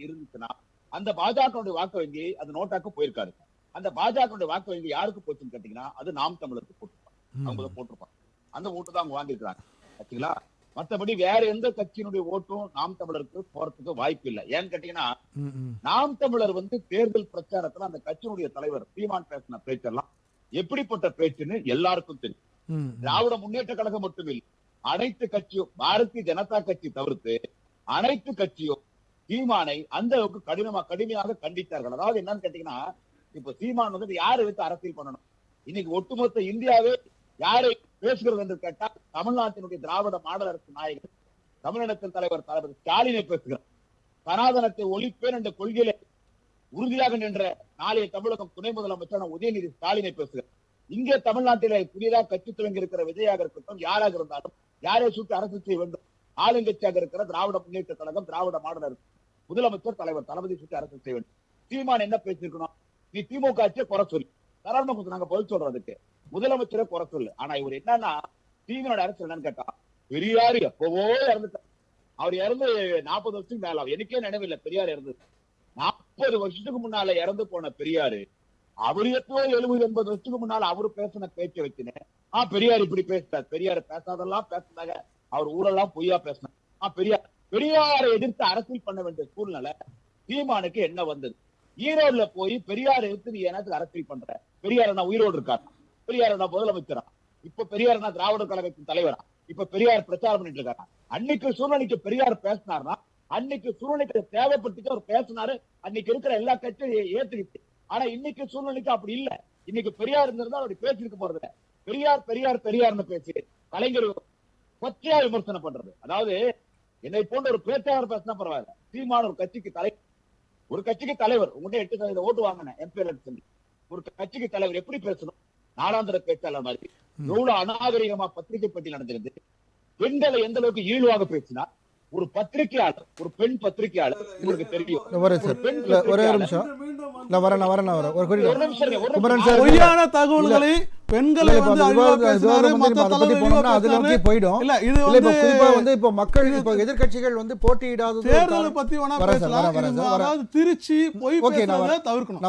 இருந்துச்சுன்னா, அந்த பாஜகவுடைய வாக்கு வங்கி அது நோட்டாக்கு போயிருக்காரு. அந்த பாஜகவுடைய வாக்கு வங்கி யாருக்கு போச்சுன்னு கேட்டீங்கன்னா, அது நாம் தமிழருக்கு போட்டிருப்பாங்க. அவங்க போட்டிருப்பாங்க. அந்த ஓட்டு தான் அவங்க வாங்கிருக்காங்க. ஆச்சுங்களா? மற்றபடி வேற எந்த கட்சியினுடைய ஓட்டும் நாம் தமிழருக்கு போறதுக்கு வாய்ப்பு இல்லை. ஏன்னு கேட்டீங்கன்னா, நாம் தமிழர் வந்து தேர்தல் பிரச்சாரத்துல அந்த கட்சியினுடைய தலைவர் சீமான் பேசின பேச்செல்லாம் எப்படிப்பட்ட பேச்சுன்னு எல்லாருக்கும் தெரியும். திராவிட முன்னேற்ற கழகம் மட்டும் இல்லை, அனைத்து கட்சியும், பாரதிய ஜனதா கட்சி தவிர்த்து அனைத்து கட்சியும் சீமானை அந்த அளவுக்கு கடுமையாக கண்டித்தார்கள். அதாவது என்னன்னு கேட்டீங்கன்னா, இப்ப சீமான் வந்து யாரை வைத்து அரசியல் பண்ணணும்? இன்னைக்கு ஒட்டுமொத்த இந்தியாவே யாரை பேசுகிறது என்று கேட்டால் தமிழ்நாட்டினுடைய திராவிட மாடல் அரசு நாயகர் தமிழினத்தின் தலைவர் தளபதி ஸ்டாலினை பேசுகிறார். சனாதனத்தை ஒழிப்பேன் என்ற கொள்கையில உறுதியாக நின்ற நாளைய தமிழகம் துணை முதலமைச்சர் உதயநிதி ஸ்டாலினை பேசுகிறார். இங்கே தமிழ்நாட்டிலே புதிதாக கட்சி துவங்கி இருக்கிற விஜயாக இருக்கட்டும், யாராக இருந்தாலும் யாரை சுட்டு அரசு செய்ய வேண்டும். ஆளுங்கட்சியாக இருக்கிற திராவிட முன்னேற்ற கழகம், திராவிட மாடல் அரசு, முதலமைச்சர் தலைவர் தளபதி சுட்டு அரசு செய்ய வேண்டும். சீமான் என்ன பேசிருக்கணும்? நீ திமுக ஆட்சியை குறை சொல்லு, தாராளமாக நாங்க பதில் சொல்றதுக்கு முதலமைச்சரை குறை சொல்லு. ஆனா இவர் என்னன்னா, திமுக அரசு என்னன்னு கேட்டா, பெரியார் எப்பவோ இறந்துட்டார். அவர் இறந்து 40 வருஷத்துக்கு மேல, எனக்கே நினைவில்லை பெரியார் இறந்தது. 40 வருஷத்துக்கு முன்னால இறந்து போன பெரியாரு, அவரு எப்போ 70-80 வருஷத்துக்கு முன்னால அவரு பேசின பேச்சை வச்சுனேன் பெரியார் இப்படி பேசிட்டார். பெரியார் பேசாதெல்லாம் பேசினாங்க, அவர் ஊரெல்லாம் பொய்யா பேசினார். பெரியாரை எதிர்த்து அரசியல் பண்ண வேண்டிய சூழ்நிலை சீமானுக்கு என்ன வந்தது? ஈரோடுல போய் பெரியார் எதிர்த்து நீ எனக்கு அரசியல் பண்ற? பெரியார் என்ன உயிரோடு இருக்காரு? பெரியார் என்ன முதலமைச்சரா? இப்ப பெரியார் என்ன திராவிட கழகத்தின் தலைவரா? இப்ப பெரியார் பிரச்சாரம் பண்ணிட்டு இருக்காரு. அன்னைக்கு சூழ்நிலைக்கு பெரியார் பேசினார்னா, அன்னைக்கு சூழ்நிலைக்கு தேவைப்பட்டு அவர் பேசினாரு. அன்னைக்கு இருக்கிற எல்லா கட்சியும் ஏத்துக்கிட்டு. ஆனா இன்னைக்கு சூழ்நிலைக்கு அப்படி இல்ல. இன்னைக்கு பெரியார் இருந்திருந்தா அப்படி பேசிருக்க போறது. பெரியார் பெரியார் பெரியார்னு பேசி கலைஞர் கொச்சையா விமர்சனம் பண்றது. அதாவது என்னை போன்ற ஒரு பேச்சாளர் பேசினா பரவாயில்ல, சீமான ஒரு கட்சிக்கு தலைவர் உங்கள்கிட்ட 8% ஓட்டு வாங்கினேன் எம்பி எலெக்ஷன். ஒரு கட்சிக்கு தலைவர் எப்படி பேசணும்? நாளாந்திர பேச்சாளர் மாதிரி எவ்வளவு அநாகரிகமா பத்திரிகை பட்டி நடந்திருந்து, பெண்களை எந்த அளவுக்கு ஈழ்வாக பேசினா. ஒரு பத்திரிகையாளர், ஒரு பெண் பத்திரிகையாளர், உங்களுக்கு தெரியும். ஒரே நிமிஷம், பொய்யான தகவல்களை பெண்களை வந்து எதிர்கட்சிகள் வந்து போட்டியிடாத தேர்தலை பத்தி வேணா பேசலாம். அதாவது திருச்சி பொய் பேசுறதை தவிர்க்கணும்.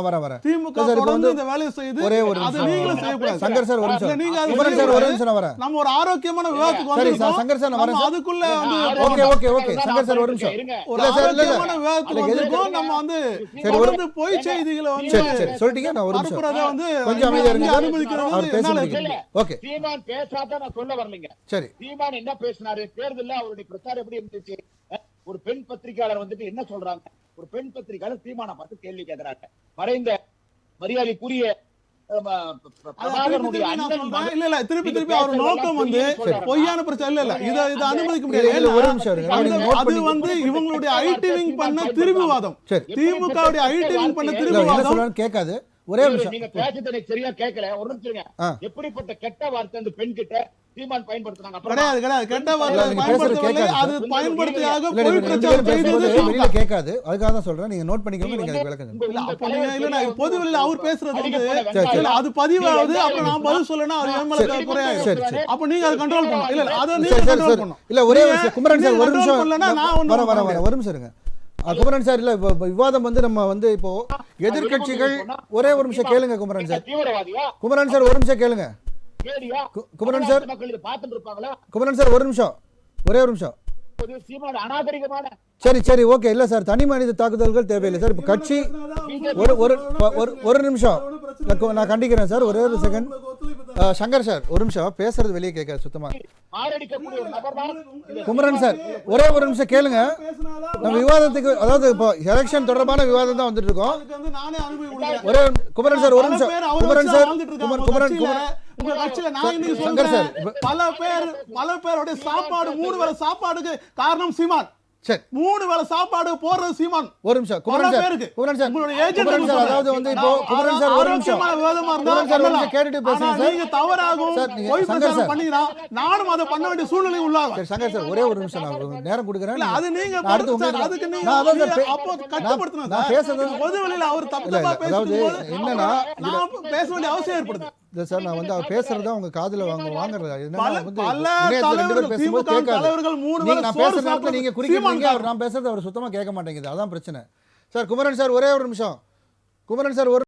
திமுக தொடர்ந்து இந்த வேலையை செய்து அதை நீங்களும் செய்யக்கூடாது. சங்கர் சார் ஒரு நிமிஷம், நம்ம ஒரு ஆரோக்கியமான விவாதத்துக்கு வந்திருக்கோம். சங்கர் சார் அதுக்குள்ள வந்து சங்கர் சார் ஒரு நிமிஷம், ஒரு ஆரோக்கியமான விவாதத்துக்கு வந்திருக்கோம். நம்ம வந்து தொடர்ந்து பொய் செய்திகளை வந்து சொல்லிட்டீங்க. நான் ஒரு நிமிஷம் வந்து கொஞ்சம் அமைதியா இருங்க. அனுமதிக்கிறது சீமான் பேசாத நான் சொல்ல வரலைங்க. சரி, சீமான் என்ன பேசினாரு? தேர்தல்ல அவருடைய பிரச்சாரம் எப்படி இருந்துச்சு? ஒரு பெண் பத்திரிகையாளர் வந்துட்டு என்ன சொல்றாங்க? ஒரு பெண் பத்திரிகையாளர் சீமானை பார்த்து கேள்வி கேட்கிறாங்க. மறைந்த மரியாதைக்குரிய திருப்பி அவர் நோக்கம் வந்து பொய்யான பிரச்சனை இல்ல. இதை அனுமதிக்க முடியாது. அது வந்து இவங்களுடைய ஐடி விங் பண்ண திரும்பிவாதம், திமுக ஐடி விங் பண்ண திரும்பிவாதம் கேட்காது. ஒரே நிமிஷம், நீங்க பேசுறதை சரியா கேட்கல. ஒரு நிமிஷம், எப்படிப்பட்ட கெட்ட வார்த்தை அந்த பெண் கிட்ட சீமான் பயன்படுத்துறாங்க? கிடையாது, கெட்ட வார்த்தை பயன்படுத்தவில்லை. அது பயன்படுத்தியாக பொய் பிரச்சாரம் செய்தது வெளியில கேட்காது. அதுக்காக தான் சொல்றேன், நீங்க நோட் பண்ணிக்கோங்க. நீங்க விளக்குங்க. பொதுவெளியில அவர் பேசுறது வந்து அது பதிவாகுது. அப்புறம் நான் பதில் சொல்லனா அது என் மேல குறையாயிடும். அப்ப நீங்க அதை கண்ட்ரோல் பண்ணணும். இல்ல அதை நீங்க கண்ட்ரோல் பண்ணணும். இல்ல ஒரே குமரன் சார் ஒரு நிமிஷம், நான் ஒரு நிமிஷம் இருங்க. குமரன் சார், இல்ல விவாதம் வந்து நம்ம வந்து இப்போ எதிர்கட்சிகள் ஒரே ஒரு நிமிஷம் கேளுங்க. குமரன் சார் ஒரு நிமிஷம் கேளுங்க. குமரன் சார் ஒரு நிமிஷம், ஒரே ஒரு நிமிஷம். சரி ஓகே. இல்ல சார், தனி மனித தாக்குதல்கள் தேவையில்லை சார். இப்ப கட்சி ஒரு நிமிஷம் நான் கண்டிக்கிறேன் சார். ஒரே ஒரு செகண்ட். சங்கர் சார் ஒரு நிமிஷம், பேசுறது வெளியே கேட்க சுத்தமா. குமரன் சார் ஒரே ஒரு நிமிஷம் கேளுங்க. நம்ம விவாதத்துக்கு, அதாவது இப்போ எலெக்ஷன் தொடர்பான விவாதம் தான் வந்துட்டு இருக்கோம். ஒரே குமரன் சார் ஒரு நிமிஷம். குமரன் சார் பல பேருடைய சாப்பாடு 3 வேளை சாப்பாடுக்கு காரணம் சீமான். சரி, 3 வேளை சாப்பாடு போடுறது சீமான். ஒரு நிமிஷம் குமரன் சார், உங்களுடைய ஏஜென்ட் அதாவது வந்து இப்போ குமரன் சார் ஒரு நிமிஷம் விவாதமா இருந்தா கேட்டுட்டு பேசுங்க சார். நீங்க தவறாகும் போய் பிரச்சாரம் பண்ணீங்கன்னா நானும் அதை பண்ண வேண்டிய சூழ்நிலை உள்ளாகும். சங்கர் சார் ஒரே ஒரு நிமிஷம் நான் நேரம் கொடுக்குறேன். அது நீங்க அதுக்கு நீங்க அப்போ கட்டுப்படுத்தணும். நான் பேசுறது பொது வெளியில அவர் தப்பா அதாவது பேசும்போது என்னன்னா நான் பேச வேண்டிய அவசியம் ஏற்படுது. சார் நான் வந்து அவர் பேசுறத அவங்க காதுல வாங்குறது தலைவர்கள் 3 வேளை நான் பேசுற நேரத்துல நீங்க குறுக்கிட்டீங்க. அவர் நான் பேசுறது அவர் சுத்தமா கேட்க மாட்டேங்குது. அதான் பிரச்சனை சார். குமரன் சார் ஒரே ஒரு நிமிஷம். குமரன் சார் ஒரு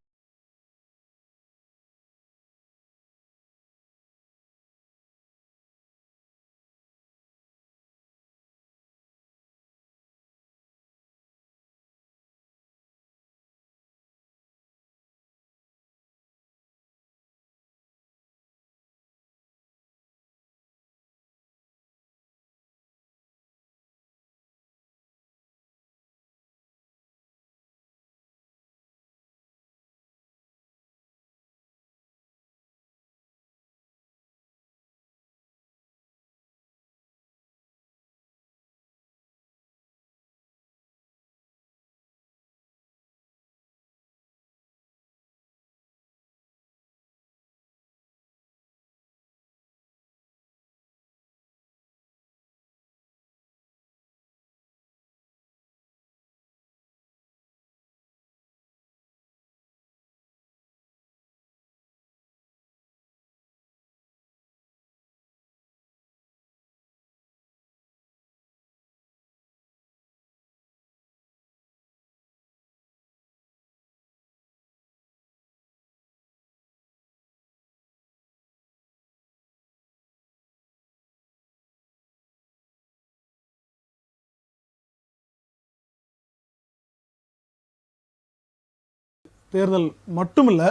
தேர்தல் மட்டுமில்ல,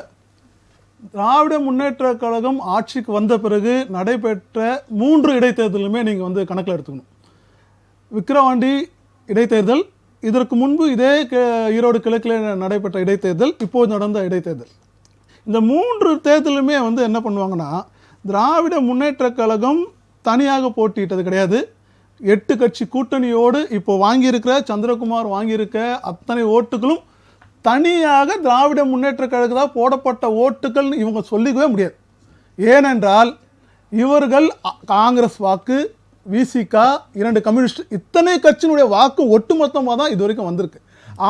திராவிட முன்னேற்ற கழகம் ஆட்சிக்கு வந்த பிறகு நடைபெற்ற 3 இடைத்தேர்தலுமே நீங்கள் வந்து கணக்கில் எடுத்துக்கணும். விக்கிரவாண்டி இடைத்தேர்தல், இதற்கு முன்பு இதே ஈரோடு கிழக்கில் நடைபெற்ற இடைத்தேர்தல், இப்போது நடந்த இடைத்தேர்தல். இந்த 3 தேர்தலுமே வந்து என்ன பண்ணுவாங்கன்னா, திராவிட முன்னேற்ற கழகம் தனியாக போட்டியிட்டது கிடையாது. 8 கட்சி கூட்டணியோடு இப்போ வாங்கியிருக்கிற சந்திரகுமார் வாங்கியிருக்க அத்தனை ஓட்டுகளும் தனியாக திராவிட முன்னேற்ற கழகத்தால் போடப்பட்ட ஓட்டுகள் இவங்க சொல்லிக்கவே முடியாது. ஏனென்றால் இவர்கள் காங்கிரஸ் வாக்கு, விசிகா, 2 கம்யூனிஸ்ட், இத்தனை கட்சியினுடைய வாக்கு ஒட்டுமொத்தமாக தான் இது வரைக்கும் வந்திருக்கு.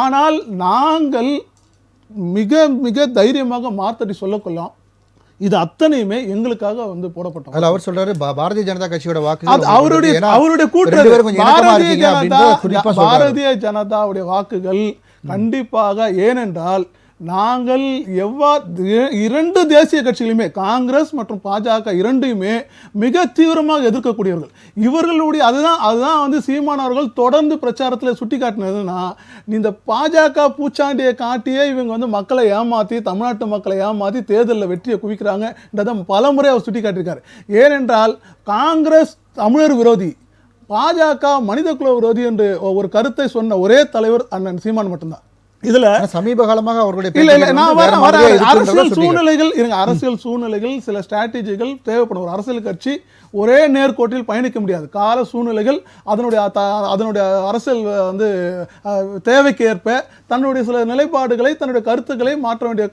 ஆனால் நாங்கள் மிக மிக தைரியமாக மாத்தடி சொல்லக்கொள்ளலாம், இது அத்தனையுமே எங்களுக்காக வந்து போடப்பட்டோம். அதில் அவர் சொல்றாரு பாரதிய ஜனதா கட்சியோட வாக்கு அவருடைய கூற்று பாரதிய ஜனதாவுடைய வாக்குகள் கண்டிப்பாக. ஏனென்றால் நாங்கள் 2 தேசிய கட்சிகளுமே, காங்கிரஸ் மற்றும் பாஜக இரண்டையுமே மிக தீவிரமாக எதிர்க்கக்கூடியவர்கள். இவர்களுடைய அதுதான் வந்து சீமான் அவர்கள் தொடர்ந்து பிரச்சாரத்தில் சுட்டி காட்டினதுன்னா, இந்த பாஜக பூச்சாண்டியை காட்டியே இவங்க வந்து மக்களை ஏமாற்றி, தமிழ்நாட்டு மக்களை ஏமாற்றி தேர்தலில் வெற்றியை குவிக்கிறாங்கன்றதை பலமுறை அவர் சுட்டி காட்டியிருக்காரு. ஏனென்றால் காங்கிரஸ் தமிழர் விரோதி, பாஜக மனிதகுல விரோதி என்று ஒரு கருத்தை சொன்ன ஒரே தலைவர் அண்ணன் சீமான் மட்டும்தான். இதுல சமீப காலமாக அவர்களுடைய அரசியல் சூழ்நிலைகள், சில ஸ்ட்ராட்டஜிகள் தேவைப்படும். ஒரு அரசியல் கட்சி ஒரே நேர்கோட்டில் பயணிக்க முடியாது. கால சூழ்நிலைகள் அதனுடைய அரசியல் வந்து தேவைக்கு ஏற்ப தன்னுடைய சில நிலைப்பாடுகளை, தன்னுடைய கருத்துக்களை மாற்ற வேண்டிய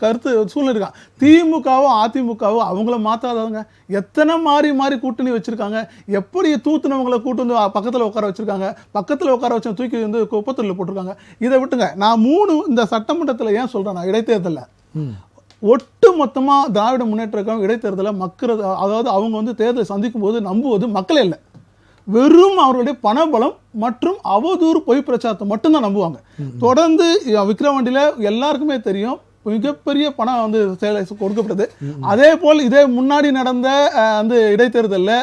சூழ்நிலை இருக்காங்க. திமுகவும் அதிமுகவும் அவங்கள மாற்றாதவங்க. எத்தனை மாறி கூட்டணி வச்சிருக்காங்க. எப்படி தூத்துனவங்களை கூட்டு வந்து பக்கத்தில் உட்கார வச்சிருக்காங்க, பக்கத்தில் உட்கார வச்சு தூக்கி வந்து குப்பத்தொழில் போட்டிருக்காங்க. இதை விட்டுங்க, நான் 3 இந்த சட்டமன்றத்தில் ஏன் சொல்றேன், நான் இடைத்தேர்தலில் ஒட்டு மொத்தமாக திராவிட முன்னேற்ற கழகம் இடைத்தேர்தலில் மக்கள், அதாவது அவங்க வந்து தேர்தலை சந்திக்கும் போது நம்புவது மக்களே இல்லை, வெறும் அவர்களுடைய பணபலம் மற்றும் அவதூறு பொய் பிரச்சாரத்தை மட்டும்தான் நம்புவாங்க. தொடர்ந்து விக்கிரவாண்டியில் எல்லாருக்குமே தெரியும், மிகப்பெரிய பணம் வந்து கொடுக்கப்பட்டது. அதே போல் இதே முன்னாடி நடந்த அந்த இடைத்தேர்தலில்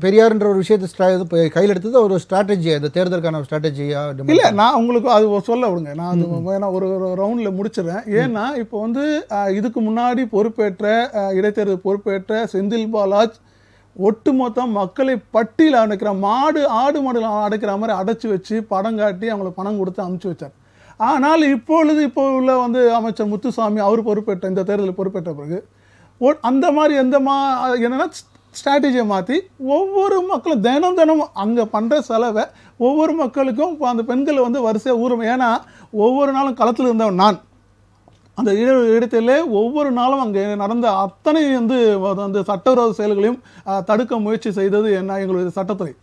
பெரியார்ன்ற ஒரு விஷயத்தை கையில் எடுத்தது ஒரு ஸ்ட்ராட்டஜி, அந்த தேர்தலுக்கான ஸ்ட்ராட்டஜியா இல்லை. நான் உங்களுக்கு அது சொல்ல விடுங்க, நான் அது ஒரு ரவுண்டில் முடிச்சிடறேன். ஏன்னா இப்போ வந்து இதுக்கு முன்னாடி இடைத்தேர்தல் பொறுப்பேற்ற செந்தில் பாலாஜ் ஒட்டுமொத்த மக்களை பட்டியல் அடைக்கிற ஆடு மாடு அடைக்கிற மாதிரி அடைச்சி வச்சு படம் காட்டி அவங்களுக்கு பணம் கொடுத்து அனுப்பிச்சு வச்சார். ஆனால் இப்போ உள்ள வந்து அமைச்சர் முத்துசாமி அவர் இந்த தேர்தலில் பொறுப்பேற்ற பிறகு அந்த மாதிரி என்னன்னா ஸ்ட்ராட்டஜியை மாற்றி ஒவ்வொரு மக்களும் தினம் அங்கே பண்ணுற செலவை ஒவ்வொரு மக்களுக்கும் இப்போ அந்த பெண்களை வந்து வரிசையாக ஊறும். ஏன்னா ஒவ்வொரு நாளும் களத்தில் இருந்தவன் நான், அந்த இடத்துல ஒவ்வொரு நாளும் அங்கே நடந்த அத்தனை வந்து சட்டவிரோத செயல்களையும் தடுக்க முயற்சி செய்தது எங்களுடைய சட்டத்துறை.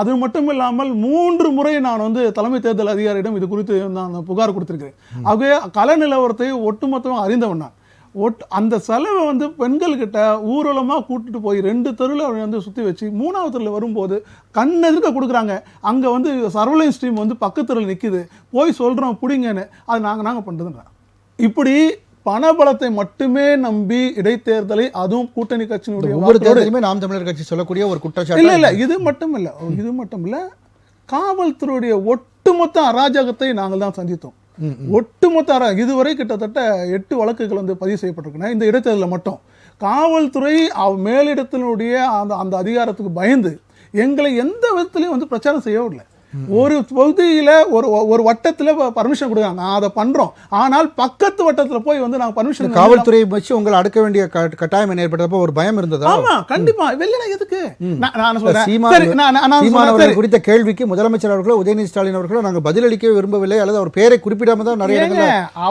அது மட்டும் இல்லாமல் 3 முறை நான் வந்து தலைமை தேர்தல் அதிகாரியிடம் இது குறித்து நான் புகார் கொடுத்திருக்கிறேன். ஆகவே கள நிலவரத்தை ஒட்டுமொத்தமாக அறிந்தவன் நான். அந்த செலவை வந்து பெண்கள்கிட்ட ஊர்வலமாக கூட்டிட்டு போய் 2 தெருவில் வந்து சுற்றி வச்சு 3ஆவது தெருவில் வரும்போது கண்ணெதிர்க்க கொடுக்குறாங்க. அங்கே வந்து சர்வலைன்ஸ் டீம் வந்து பக்கத்தில் நிற்குது, போய் சொல்கிறோம் பிடிங்கன்னு. அது நாங்கள் பண்ணுறதுன்ற இப்படி பணபலத்தை மட்டுமே நம்பி இடைத்தேர்தலை, அதுவும் கூட்டணி கட்சியினுடைய ஒவ்வொரு தேர்தலுமே நாம் தமிழர் கட்சி சொல்லக்கூடிய ஒரு குற்றச்சாட்டு. இல்லை இது மட்டும் இல்லை, காவல்துறையுடைய ஒட்டுமொத்த அராஜகத்தை நாங்கள் தான் சந்தித்தோம். ஒட்டுமொத்த இதுவரை கிட்டத்தட்ட 8 வழக்குகள் வந்து பதிவு செய்யப்பட்டிருக்கின்றன. இந்த இடைத்தேர்தலில் மட்டும் காவல்துறை மேலிடத்தினுடைய அந்த அதிகாரத்துக்கு பயந்து எங்களை எந்த விதத்திலையும் வந்து பிரச்சாரம் செய்யவில்லை. ஒரு பகுதியில் ஒரு வட்டத்தில் பர்மிஷன் கொடுக்குறாங்க, நான் அதை பண்ணுறோம். ஆனால் பக்கத்து வட்டத்தில் போய் வந்து நாங்கள் பர்மிஷன், காவல்துறையை வச்சு உங்களை அடக்க வேண்டிய கட்டாயம் ஏற்பட்டப்போ ஒரு பயம் இருந்தது. ஆமாம், கண்டிப்பாக. வெளியில எதுக்கு நான் சொல்றேன், குறித்த கேள்விக்கு முதலமைச்சர் அவர்களோ உதயநிதி ஸ்டாலின் அவர்களோ நாங்கள் பதிலளிக்க விரும்பவில்லை, அல்லது அவர் பேரை குறிப்பிடாம தான் நிறைய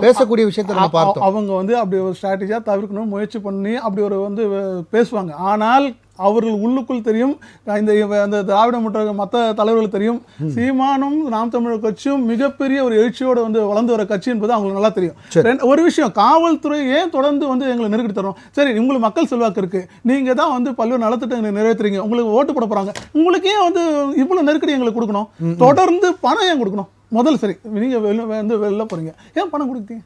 பேசக்கூடிய விஷயத்தை நம்ம பார்த்தோம். அவங்க வந்து அப்படி ஒரு ஸ்ட்ராட்டஜியாக தவிர்க்கணும் முயற்சி பண்ணி அப்படி ஒரு வந்து பேசுவாங்க. ஆனால் அவர்கள் உள்ளுக்குள் தெரியும், இந்த திராவிட முன்னேற்ற மற்ற தலைவர்கள் தெரியும், சீமானும் நாம் தமிழர் கட்சியும் மிகப்பெரிய ஒரு எழுச்சியோடு வந்து வளர்ந்து வர கட்சி என்பது அவங்களுக்கு நல்லா தெரியும். ஒரு விஷயம், காவல்துறை ஏன் தொடர்ந்து வந்து எங்களை நெருக்கடி தரும்? சரி, உங்களுக்கு மக்கள் செல்வாக்கு இருக்கு, நீங்க தான் வந்து பல்வேறு நலத்திட்டங்களை நிறைவேற்றுறீங்க, உங்களுக்கு ஓட்டு போட போறாங்க, உங்களுக்கு ஏன் வந்து இவ்வளவு நெருக்கடி எங்களுக்கு கொடுக்கணும்? தொடர்ந்து பணம் ஏன் கொடுக்கணும்? முதல் சரி, நீங்க வெளில போறீங்க, ஏன் பணம் கொடுத்தீங்க?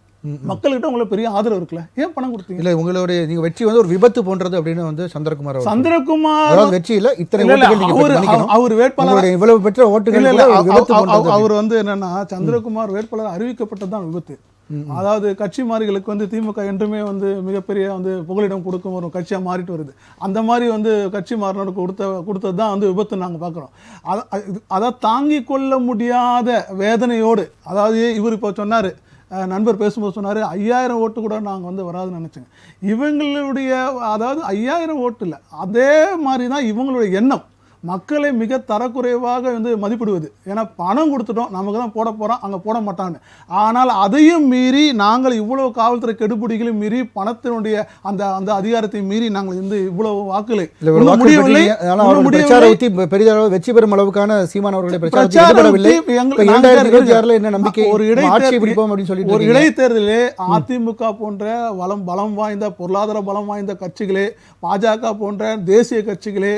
மக்கள்கிட்ட உங்களுக்கு பெரிய ஆதரவு இருக்குல்ல, ஏன் பணம் கொடுத்தீங்க? இல்ல, உங்களுடைய நீங்க வெற்றி வந்து ஒரு விபத்து போன்றது அப்படின்னு வந்து சந்திரகுமார் வெற்றி இல்ல, இத்தனை அவர் வேட்பாளர் இவ்வளவு பெற்ற ஓட்டுகள் அவர் வந்து என்னன்னா, சந்திரகுமார் வேட்பாளர் அறிவிக்கப்பட்டதுதான் விபத்து. அதாவது கட்சி மாறிகளுக்கு வந்து திமுக என்றுமே வந்து மிகப்பெரிய வந்து புகலிடம் கொடுக்கும் ஒரு கட்சியாக மாறிட்டு வருது. அந்த மாதிரி வந்து கட்சி மாறினருக்கு கொடுத்தது தான் வந்து விபத்து நாங்கள் பார்க்குறோம். அதை தாங்கி கொள்ள முடியாத வேதனையோடு, அதாவது இவர் இப்போ சொன்னார், நண்பர் பேசும்போது சொன்னார் 5000 ஓட்டு கூட நாங்கள் வந்து வராதுன்னு நினச்சேங்க. இவங்களுடைய அதாவது 5000 ஓட்டு இல்லை, அதே மாதிரி தான் இவங்களுடைய எண்ணம். மக்களை மிக தரக்குறைவாக வந்து மதிப்பிடுவது. ஏன்னா பணம் கொடுத்துட்டோம், நமக்கு தான் போட போகிறோம், அங்கே போட மாட்டான்னு. ஆனால் அதையும் மீறி நாங்கள் இவ்வளவு காவல்துறை கெடுபிடிகளையும் மீறி பணத்தினுடைய அந்த அந்த அதிகாரத்தை மீறி நாங்கள் வந்து இவ்வளவு வாக்குகளை முடியவில்லை. பெரிதளவு வெற்றி பெறும் அளவுக்கான சீமான் அவர்களை ஒரு இடைத்தேர்தலிலே அதிமுக போன்ற பலம் வாய்ந்த பொருளாதார பலம் வாய்ந்த கட்சிகளே, பாஜக போன்ற தேசிய கட்சிகளே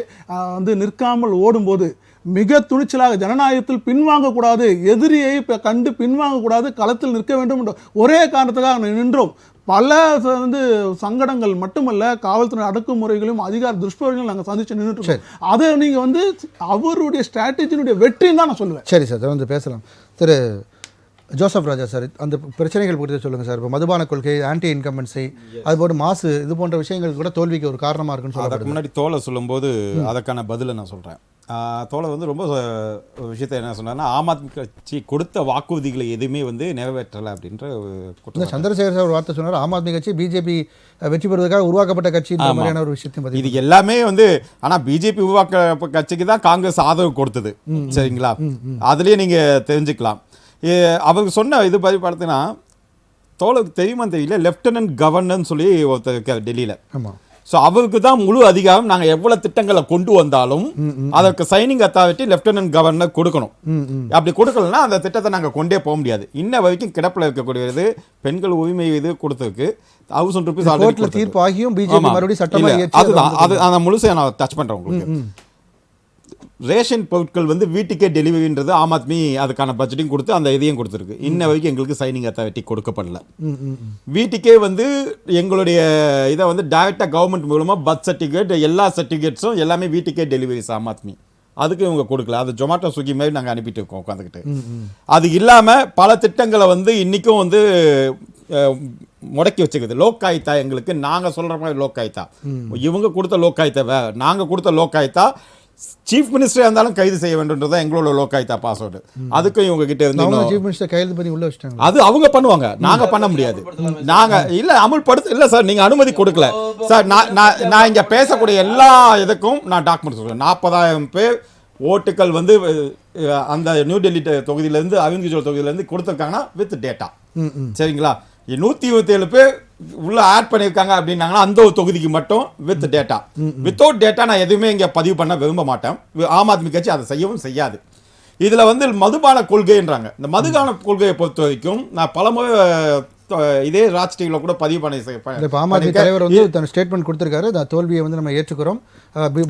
வந்து நிற்காமல் ஓடும்போது மிக துணிச்சலாக ஜனநாயகத்தில் பின்வாங்கக்கூடாது, எதிரியை கண்டு பின்வாங்கக்கூடாது, களத்தில் நிற்க வேண்டும் என்ற ஒரே காரணத்துக்காக நின்றோம். பல வந்து சங்கடங்கள் மட்டுமல்ல, காவல்துறை அடக்குமுறைகளையும் அதிகார துஷ்பிரயோகங்களும் நாங்கள் சந்திச்சு நின்றுட்டு. அதை நீங்கள் வந்து அவருடைய ஸ்ட்ராட்டஜினுடைய வெற்றின்னு தான் நான் சொல்லுவேன். சரி சார், தொடர்ந்து பேசலாம். திரு ஜோசப் ராஜா சார், அந்த பிரச்சனைகள் குறித்து சொல்லுங்கள் சார். இப்போ மதுபான கொள்கை, ஆன்டி இன்கம்பன்சி, அதுபோல மாசு, இது போன்ற விஷயங்கள் கூட தோல்விக்கு ஒரு காரணமாக இருக்குன்னு சொல்ல. அதுக்கு முன்னாடி தோலை சொல்லும்போது அதற்கான பதிலை நான் சொல்கிறேன். தோலை வந்து ரொம்ப விஷயத்தை என்ன சொன்னார்னா, ஆம் ஆத்மி கட்சி கொடுத்த வாக்குறுதிகளை எதுவுமே வந்து நிறைவேற்றலை அப்படின்ற குற்றம். சந்திரசேகர் சார் ஒரு வார்த்தை சொன்னார், ஆம் ஆத்மி கட்சி பிஜேபி வெற்றி பெறுவதற்காக உருவாக்கப்பட்ட கட்சி மாதிரியான ஒரு விஷயத்தையும். இது எல்லாமே வந்து ஆனால் பிஜேபி உருவாக்க கட்சிக்கு தான் காங்கிரஸ் ஆதரவு கொடுத்தது, சரிங்களா? அதுலேயே நீங்கள் தெரிஞ்சுக்கலாம். அவங்க சொன்ன இது பற்றி பார்த்தீங்கன்னா, தோளுக்கு தெரியுமா தெரியல, லெப்டினன்ட் கவர்னர்னு சொல்லி ஒருத்தர் இருக்கார் டெல்லியில். ஆமாம். ஸோ அவருக்கு தான் முழு அதிகாரம். நாங்கள் எவ்வளோ திட்டங்களை கொண்டு வந்தாலும் அதற்கு சைனிங் அத்தாரிட்டி லெப்டினன்ட் கவர்னர் கொடுக்கணும். அப்படி கொடுக்கலன்னா அந்த திட்டத்தை நாங்கள் கொண்டே போக முடியாது. இன்ன வரைக்கும் கிடப்பில் இருக்கக்கூடியது பெண்கள் உரிமை இது கொடுத்துருக்கு. 1000 ரூபீஸ் தீர்ப்பாகியும் பிஜேபி மறுபடியும் சட்டமாக. அதுதான் அது அந்த முழுசை நான் டச் பண்ணுறேன் உங்களுக்கு. ரேஷன் பொருட்கள் வந்து வீட்டுக்கே டெலிவரின்றது ஆம் ஆத்மி அதுக்கான பட்ஜெட்டையும் கொடுத்து அந்த இதையும் கொடுத்துருக்கு. இன்ன வரைக்கும் எங்களுக்கு சைனிங் அத்தாரிட்டி கொடுக்கப்படல. வீட்டுக்கே வந்து எங்களுடைய இதை வந்து டைரெக்டாக கவர்மெண்ட் மூலமாக பர்த் சர்டிஃபிகேட், எல்லா சர்டிஃபிகேட்ஸும் எல்லாமே வீட்டுக்கே டெலிவரிஸ் ஆம் ஆத்மி. அதுக்கு இவங்க கொடுக்கல. அது ஜொமேட்டோ ஸ்விக்கி மாதிரி நாங்கள் அனுப்பிட்டு இருக்கோம் உட்காந்துக்கிட்டு. அது இல்லாமல் பல திட்டங்களை வந்து இன்றைக்கும் வந்து முடக்கி வச்சுக்குது. லோக்காயுத்தா எங்களுக்கு நாங்கள் சொல்கிற மாதிரி லோக்காயுத்தா, இவங்க கொடுத்த லோக்காயுத்தா வேறு, நாங்கள் கொடுத்த லோக்காயுத்தா சீஃப் மினிஸ்டர் இருந்தாலும் கைது செய்ய வேண்டும்ன்றது தான் எங்களோட லோக்காயுத்தா பாஸ்வேர்டு. அதுக்கும் இவங்க கிட்ட இருந்து சீஃப் மினிஸ்டர் கைது பண்ணி உள்ள வச்சிட்டாங்க. அது அவங்க பண்ணுவாங்க, நாங்க பண்ண முடியாது. நாங்க இல்ல அமுல்படுத்த இல்ல சார், நீங்க அனுமதி கொடுக்கல சார். நான் இங்க பேசக்கூடிய எல்லா இதுக்கும் நான் டாக்குமெண்ட் சொல்றேன். 40,000 பேர் ஓட்டுகள் வந்து அந்த நியூ டெல்லி தொகுதியிலேருந்து அரவிந்த் கெஜ்ரிவால் தொகுதியிலேருந்து கொடுத்துருக்காங்கன்னா வித் டேட்டா, சரிங்களா? 127 பேர் உள்ள ஆட் பண்ணியிருக்காங்க அப்படின்னாங்கன்னா அந்த ஒரு தொகுதிக்கு மட்டும் வித் டேட்டா. வித்தவுட் டேட்டா நான் எதுவுமே இங்கே பதிவு பண்ண விரும்ப மாட்டேன். ஆம் ஆத்மி கட்சி அதை செய்யவும் செய்யாது. இதில் வந்து மதுபான கொள்கைன்றாங்க. இந்த மதுபான கொள்கையை பொறுத்த வரைக்கும் நான் பலமுறை இதே ராஜ் டிவியில் கூட பதிவு பண்ணி ஆம் ஆத்மி தலைவர் வந்து தன் ஸ்டேட்மெண்ட் கொடுத்திருக்காரு. அந்த தோல்வியை வந்து நம்ம ஏற்றுக்கிறோம்,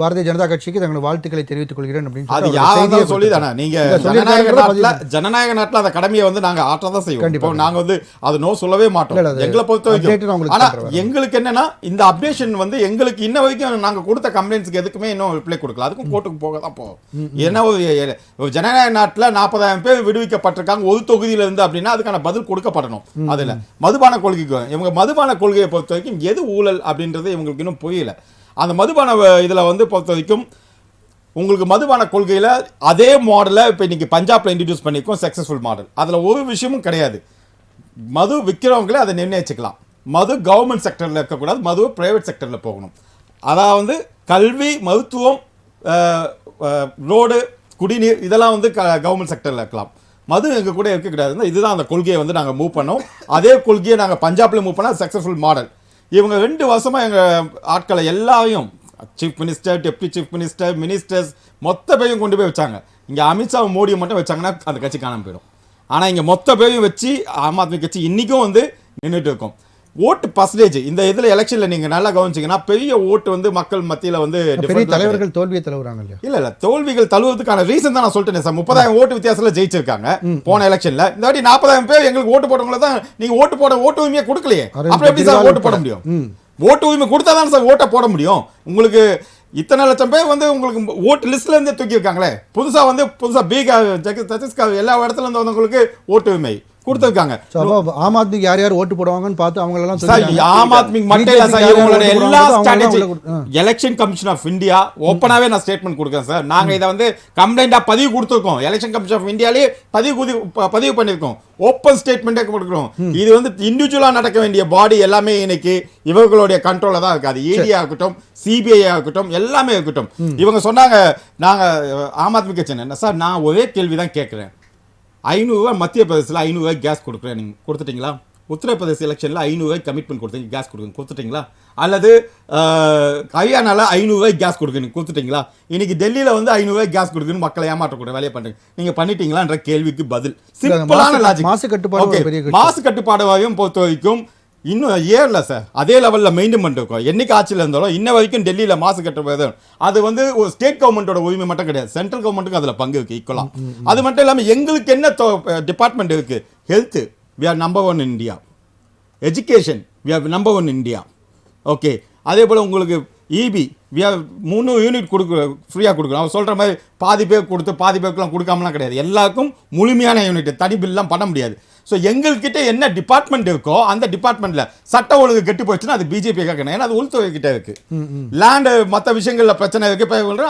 பாரதிய ஜனதா கட்சிக்கு தங்களோட வாழ்த்துக்களை தெரிவித்துக் கொள்கிறேன் அப்படின்னு. அது யாரும் சொல்லி தானே நீங்க ஜனநாயக நாட்டில் அந்த கடமையை வந்து நாங்கள் ஆற்றதான் செய்வோம். நாங்கள் வந்து அது நோ சொல்லவே மாட்டோம். எங்களை பொறுத்த வரைக்கும் ஆனா எங்களுக்கு என்னன்னா இந்த அப்டேஷன் வந்து எங்களுக்கு இன்ன வரைக்கும் நாங்கள் கொடுத்த கம்ப்ளைண்ட்ஸ்க்கு எதுக்குமே இன்னும் ரிப்ளை கொடுக்கல. அதுக்கும் கோர்ட்டுக்கு போக தான் போகும். ஏன்னா ஒரு ஜனநாயக நாட்டில் 40,000 பேர் விடுவிக்கப்பட்டிருக்காங்க ஒரு தொகுதியில இருந்து அப்படின்னா அதுக்கான பதில் கொடுக்கப்படணும். அதுல மதுபான கொள்கைக்கு இவங்க மதுபான கொள்கையை பொறுத்த வரைக்கும் எது ஊழல் அப்படின்றது இவங்களுக்கு இன்னும் புரியல. அந்த மதுபான இதில் வந்து பொறுத்த வரைக்கும் உங்களுக்கு மதுபான கொள்கையில் அதே மாடலை இப்போ இன்றைக்கி பஞ்சாபில் இன்ட்ரடியூஸ் பண்ணியிருக்கோம், சக்ஸஸ்ஃபுல் மாடல். அதில் ஒரு விஷயமும் கிடையாது. மது விற்கிறவங்களே அதை நிர்ணயிச்சுக்கலாம். மது கவர்மெண்ட் செக்டரில் இருக்கக்கூடாது, மதுவை ப்ரைவேட் செக்டரில் போகணும். அதாவது கல்வி, மருத்துவம், ரோடு, குடிநீர் இதெல்லாம் வந்து கவர்மெண்ட் செக்டரில் இருக்கலாம். மது எங்கள் கூட இருக்கக்கூடாது. இதுதான் அந்த கொள்கையை வந்து நாங்கள் மூவ் பண்ணோம். அதே கொள்கையை நாங்கள் பஞ்சாபில் மூவ் பண்ணால் சக்ஸஸ்ஃபுல் மாடல். இவங்க 2 வருஷமாக எங்கள் ஆட்களை எல்லாரையும் chief minister, deputy chief minister, ministers மொத்த பேரையும் கொண்டு போய் வச்சாங்க. இங்கே அமித்ஷா மோடியை மட்டும் வச்சாங்கன்னா அந்த கட்சி காணாமல் போயிடும். ஆனால் இங்கே மொத்த பேரையும் வச்சு ஆம் ஆத்மி கட்சி இன்றைக்கும் வந்து நின்றுட்டு இருக்கும். ஓட்டு பர்சன்டேஜ் இந்த இதில் எலெக்ஷனில் நீங்கள் நல்லா கவனிச்சிங்கன்னா பெரிய ஓட்டு வந்து மக்கள் மத்தியில் வந்து தலைவர்கள் தோல்வியை தழுவுறாங்க இல்லையா? இல்லை தோல்விகள் தழுவுறதுக்கான ரீசன் தான் நான் சொல்லிட்டேன் சார். 30,000 ஓட்டு வித்தியாசத்தில் ஜெயிச்சிருக்காங்க போன எலெக்ஷனில். இந்த வாட்டி 40,000 பேர் எங்களுக்கு ஓட்டு போட்டவங்கள தான் நீங்கள் ஓட்டு உரிமையை கொடுக்கலையே, அப்புறம் எப்படி சார் ஓட்டு போட முடியும்? ஓட்டு உரிமை கொடுத்தா தான் சார் ஓட்டை போட முடியும். உங்களுக்கு இத்தனை லட்சம் பேர் வந்து உங்களுக்கு ஓட்டு லிஸ்ட்ல இருந்தே தூக்கி இருக்காங்களே. புதுசாக பீகார், சத்தீஸ்கர் எல்லா இடத்துல இருந்து வந்தவங்களுக்கு ஓட்டு உரிமை கொடுத்துருக்காங்க. ஆம் ஆத்மிக்கு யார் யார் ஓட்டு போடுவாங்கன்னு பார்த்து அவங்க எல்லாம் சார் ஆம் ஆத்மிக்கு மட்டும் இல்ல சார், இவங்களுடைய எல்லா strategy Election commission of India ஓப்பனாவே நான் ஸ்டேட்மெண்ட் கொடுக்கேன் சார். நாங்க இதை வந்து கம்ப்ளைண்டா பதிவு கொடுத்துருக்கோம், எலெக்ஷன் கமிஷன் ஆஃப் இந்தியாலே பதிவு பண்ணிருக்கோம், ஓப்பன் ஸ்டேட்மெண்டே கொடுக்குறோம். இது வந்து இண்டிவிஜுவலா நடக்க வேண்டிய பாடி எல்லாமே இன்னைக்கு இவர்களுடைய கண்ட்ரோல்ல தான் இருக்கு. அது EDயா இருக்கட்டும், CBI இருக்கட்டும், எல்லாமே இருக்கட்டும். இவங்க சொன்னாங்க நாங்க ஆம் ஆத்மி கட்சி என்ன சார், நான் ஒரே கேள்விதான் கேட்கிறேன். 500 ரூபாய் மத்திய பிரதேசத்தில் 500 ரூபாய் கேஸ் கொடுக்குறேன், நீங்க கொடுத்துட்டீங்களா? உத்தரப்பிரதேச எலெக்ஷன்ல 500 ரூபாய் கமிட்மெண்ட் கொடுத்தீங்க, கேஸ் கொடுத்துட்டீங்களா? அல்லது ஹரியானால 500 ரூபாய் கேஸ் கொடுக்குறீங்க, கொடுத்துட்டீங்களா? இன்னைக்கு டெல்லியில வந்து 500 ரூபாய் கேஸ் கொடுக்குன்னு மக்களை ஏமாற்றக்கூடிய வேலையை பண்றீங்க, நீங்க பண்ணிட்டீங்களான்ற கேள்விக்கு பதில் சிம்பிளான லாஜிக். மாசு கட்டுப்பாடு மாசு கட்டுப்பாடு பொறுத்த வரைக்கும் இன்னும் ஏறல சார், அதே லெவலில் மெயின்டைன் பண்ணிருக்கோம். என்னைக்கு ஆட்சியில் இருந்தாலும் இன்ன வரைக்கும் டெல்லியில் மாசு கட்டுப்பாடு அது வந்து ஒரு ஸ்டேட் கவர்மெண்ட்டோட உரிமை மட்டும் கிடையாது, சென்ட்ரல் கவர்மெண்ட்டுக்கு அதில் பங்கு இருக்கு ஈக்குவலாக. அது மட்டும் இல்லாமல் எங்களுக்கு என்ன டிபார்ட்மெண்ட் இருக்கு? Health we are number 1 in India, education we are number 1 in India. Okay, அதே போல் உங்களுக்கு EB வி ஆர் 3 யூனிட் ஃப்ரீயாக கொடுக்குறோம். அவர் சொல்கிற மாதிரி பாதி பேர் கொடுத்து பாதி பேருக்குலாம் கொடுக்காமலாம் கிடையாது, எல்லாருக்கும் முழுமையான யூனிட், தனி பில்லாம் பண்ண முடியாது. ஸோ எங்கள்கிட்ட என்ன டிபார்ட்மெண்ட் இருக்கோ அந்த டிபார்ட்மெண்ட்ல சட்ட ஒழுங்கு கெட்டு போச்சுன்னா அது பிஜேபி கேட்கணும், ஏன்னா அது உள்துறை கிட்ட இருக்கு. லேண்ட் மற்ற விஷயங்கள்ல பிரச்சனை இருக்கு,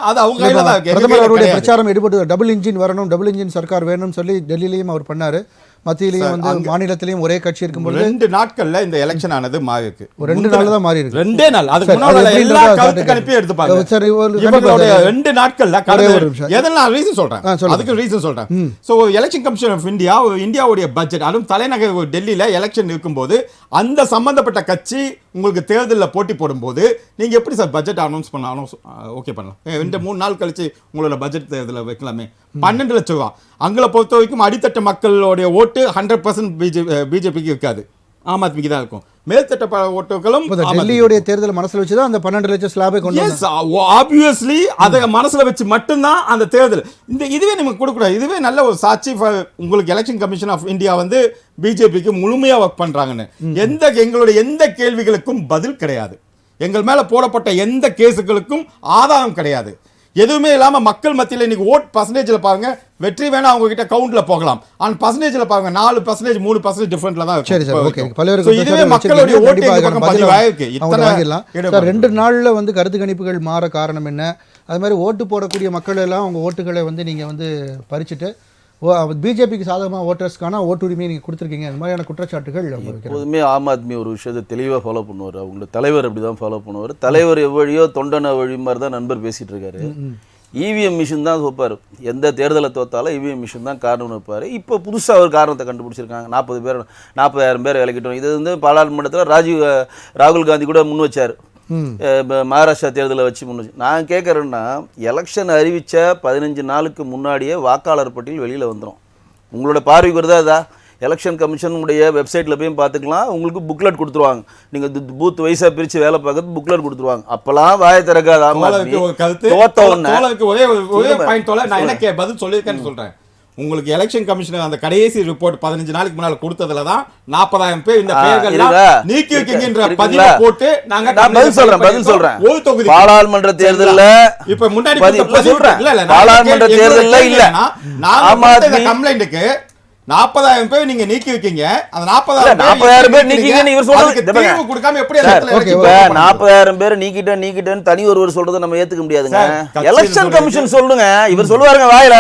அது அவங்க கையில தான் இருக்கு. பிரதமர் அவருடைய பிரச்சாரம் ஈடுபட்டு டபுள் இன்ஜின் வரணும், டபுள் இன்ஜின் சர்க்கார் வேணும்னு சொல்லி டெல்லியிலையும் அவர் பண்ணாரு, மத்தியிலையும் வந்து மாநிலத்திலையும் ஒரே கட்சி இருக்கும்போது 2 நாட்கள்ல இந்த எலெக்ஷன் ஆனது மாறி இருக்கு. 2 நாள் தான் மாறி இருக்கு, 2 நாள். அதுக்கு முன்னாடி எல்லா கருத்து கணிப்பையும் எடுத்து பாருங்க. இவங்களுடைய 2 நாட்கள்ல எதெல்லாம் ரீசன் சொல்றேன், அதுக்கு ரீசன் சொல்றேன். So election commission of India இந்தியாவுடைய பட்ஜெட், அதுவும் தலைநகர் டெல்லியில எலெக்ஷன் இருக்கும்போது அந்த சம்பந்தப்பட்ட கட்சி உங்களுக்கு தேர்தலில் போட்டி போடும்போது நீங்க எப்படி சார் பட்ஜெட் அனௌன்ஸ் பண்ண ஓகே பண்ணலாம்? 2-3 நாள் கழிச்சு உங்களோட பட்ஜெட் தேர்தலில் வைக்கலாமே. 12 லட்சம் ரூபா அங்களை பொறுத்த வரைக்கும் அடித்தட்ட மக்களுடைய ஓட்டு 100% பிஜேபிக்கு இருக்காது, ஆம் ஆத்மிக்கு தான் இருக்கும். மேல்தட்ட ஓட்டுகளும் டெல்லியுடைய தேர்தல் மனசுல வச்சு தான் அந்த 12 லட்சம் ஸ்லாபை கொண்டு வந்தாங்க. ஆப்வியஸ்லி அதை மனசுல வச்சு மட்டும்தான் அந்த தேர்தல். இதுவே நமக்கு கொடுக்கூடாது. இதுவே நல்ல ஒரு சாட்சி உங்களுக்கு எலெக்ஷன் கமிஷன் ஆஃப் இந்தியா வந்து பிஜேபிக்கு முழுமையா ஒர்க் பண்றாங்கன்னு. எங்களுடைய எந்த கேள்விகளுக்கும் பதில் கிடையாது, எங்கள் மேல போடப்பட்ட எந்த கேஸுகளுக்கும் ஆதாரம் கிடையாது, எதுவுமே இல்லாம மக்கள் மத்தியில் இன்னைக்கு ஓட் பர்சன்டேஜ்ல பாருங்க, வெற்றி வேணா அவங்க கிட்ட கவுண்ட்ல போகலாம், ஆனா பர்சன்டேஜ்ல பாருங்க 4%, 3% டிஃபரன்ட்ல தான் இருக்கு. சரி சார், ஓகே. பலருக்கு இதுவே மக்களுடைய ஓட்டு பக்கம் பதிவாயிருக்கு. இத்தனை 2 நாள்ல வந்து கருத்து கணிப்புகள் மாற காரணம் என்ன? அது மாதிரி ஓட்டு போடக்கூடிய மக்கள் எல்லாம் அவங்க ஓட்டுகளை வந்து நீங்க வந்து பறிச்சுட்டு பிஜேபிக்கு சாதகமாக ஓட்டர்ஸ்க்கான ஓட்டுரிமையை நீங்கள் கொடுத்துருக்கீங்க, அந்த மாதிரியான குற்றச்சாட்டுகள். எப்போதுமே ஆம் ஆத்மி ஒரு விஷயத்தை தெளிவாக ஃபாலோ பண்ணுவார், அவங்களோட தலைவர் அப்படி தான் ஃபாலோ பண்ணுவார். தலைவர் எவ்வழியோ தொண்டன வழி மாதிரி தான் நண்பர் பேசிகிட்டு இருக்காரு. EVM மிஷின் தான் வைப்பார், எந்த தேர்தலை தோத்தாலும் EVM மிஷின் தான் காரணம் வைப்பார். இப்போ புதுசாக ஒரு காரணத்தை கண்டுபிடிச்சிருக்காங்க, 40,000 பேர் விலக்கிட்டோம். இது வந்து பாராளுமன்றத்தில் ராகுல் காந்தி கூட முன் வச்சார், மகாராஷ்டிரா தேர்தலை வச்சு முன்னாடி. நான் கேட்குறேன்னா, எலெக்ஷன் அறிவித்த 15 நாளுக்கு முன்னாடியே வாக்காளர் பட்டியல் வெளியில் வந்துடும். உங்களோட பார்வைக்கு வருதா? அதா எலெக்ஷன் கமிஷனுடைய வெப்சைட்டில் போய் பார்த்துக்கலாம், உங்களுக்கு புக்லெட் கொடுத்துருவாங்க. நீங்கள் பூத் வைஸாக பிரித்து வேலை பார்க்கறது புக்லெட் கொடுத்துருவாங்க. அப்போலாம் வாயை திறக்காத தோத்த உடனே பதில் சொல்லியிருக்கேன்னு சொல்கிறேன். உங்களுக்கு எலெக்ஷன் கமிஷனர் அந்த கடைசி ரிப்போர்ட் 15 நாளைக்கு முன்னால கொடுத்ததுல தான் 40,000 பேர் இந்த பெயர்கள் நீக்கி வைக்கின்ற பதிவு போட்டு நாங்க பதில் சொல்றேன். ஒரு தொகுதி பாராளுமன்ற தேர்தல்ல இப்ப முன்னாடி சொல்றேன், இல்ல பாராளுமன்ற தேர்தல்ல இல்ல, நான் கம்ப்ளைண்ட்டுக்கு 40,000 பேர் நீங்க நீக்கி வைக்கீங்க, அந்த 40,000 பேர் நீக்கிங்கன்னு இவர் சொல்றது தீர்வு கொடுக்காம எப்படி அந்த இடத்துல இப்ப 40,000 பேர் நீக்கிட்டேன்னு தனி ஒருவர் சொல்றதை நம்ம ஏத்துக்க முடியாதுங்க. எலெக்ஷன் கமிஷன் சொல்லுங்க, இவர் சொல்லுவாருங்க வாயில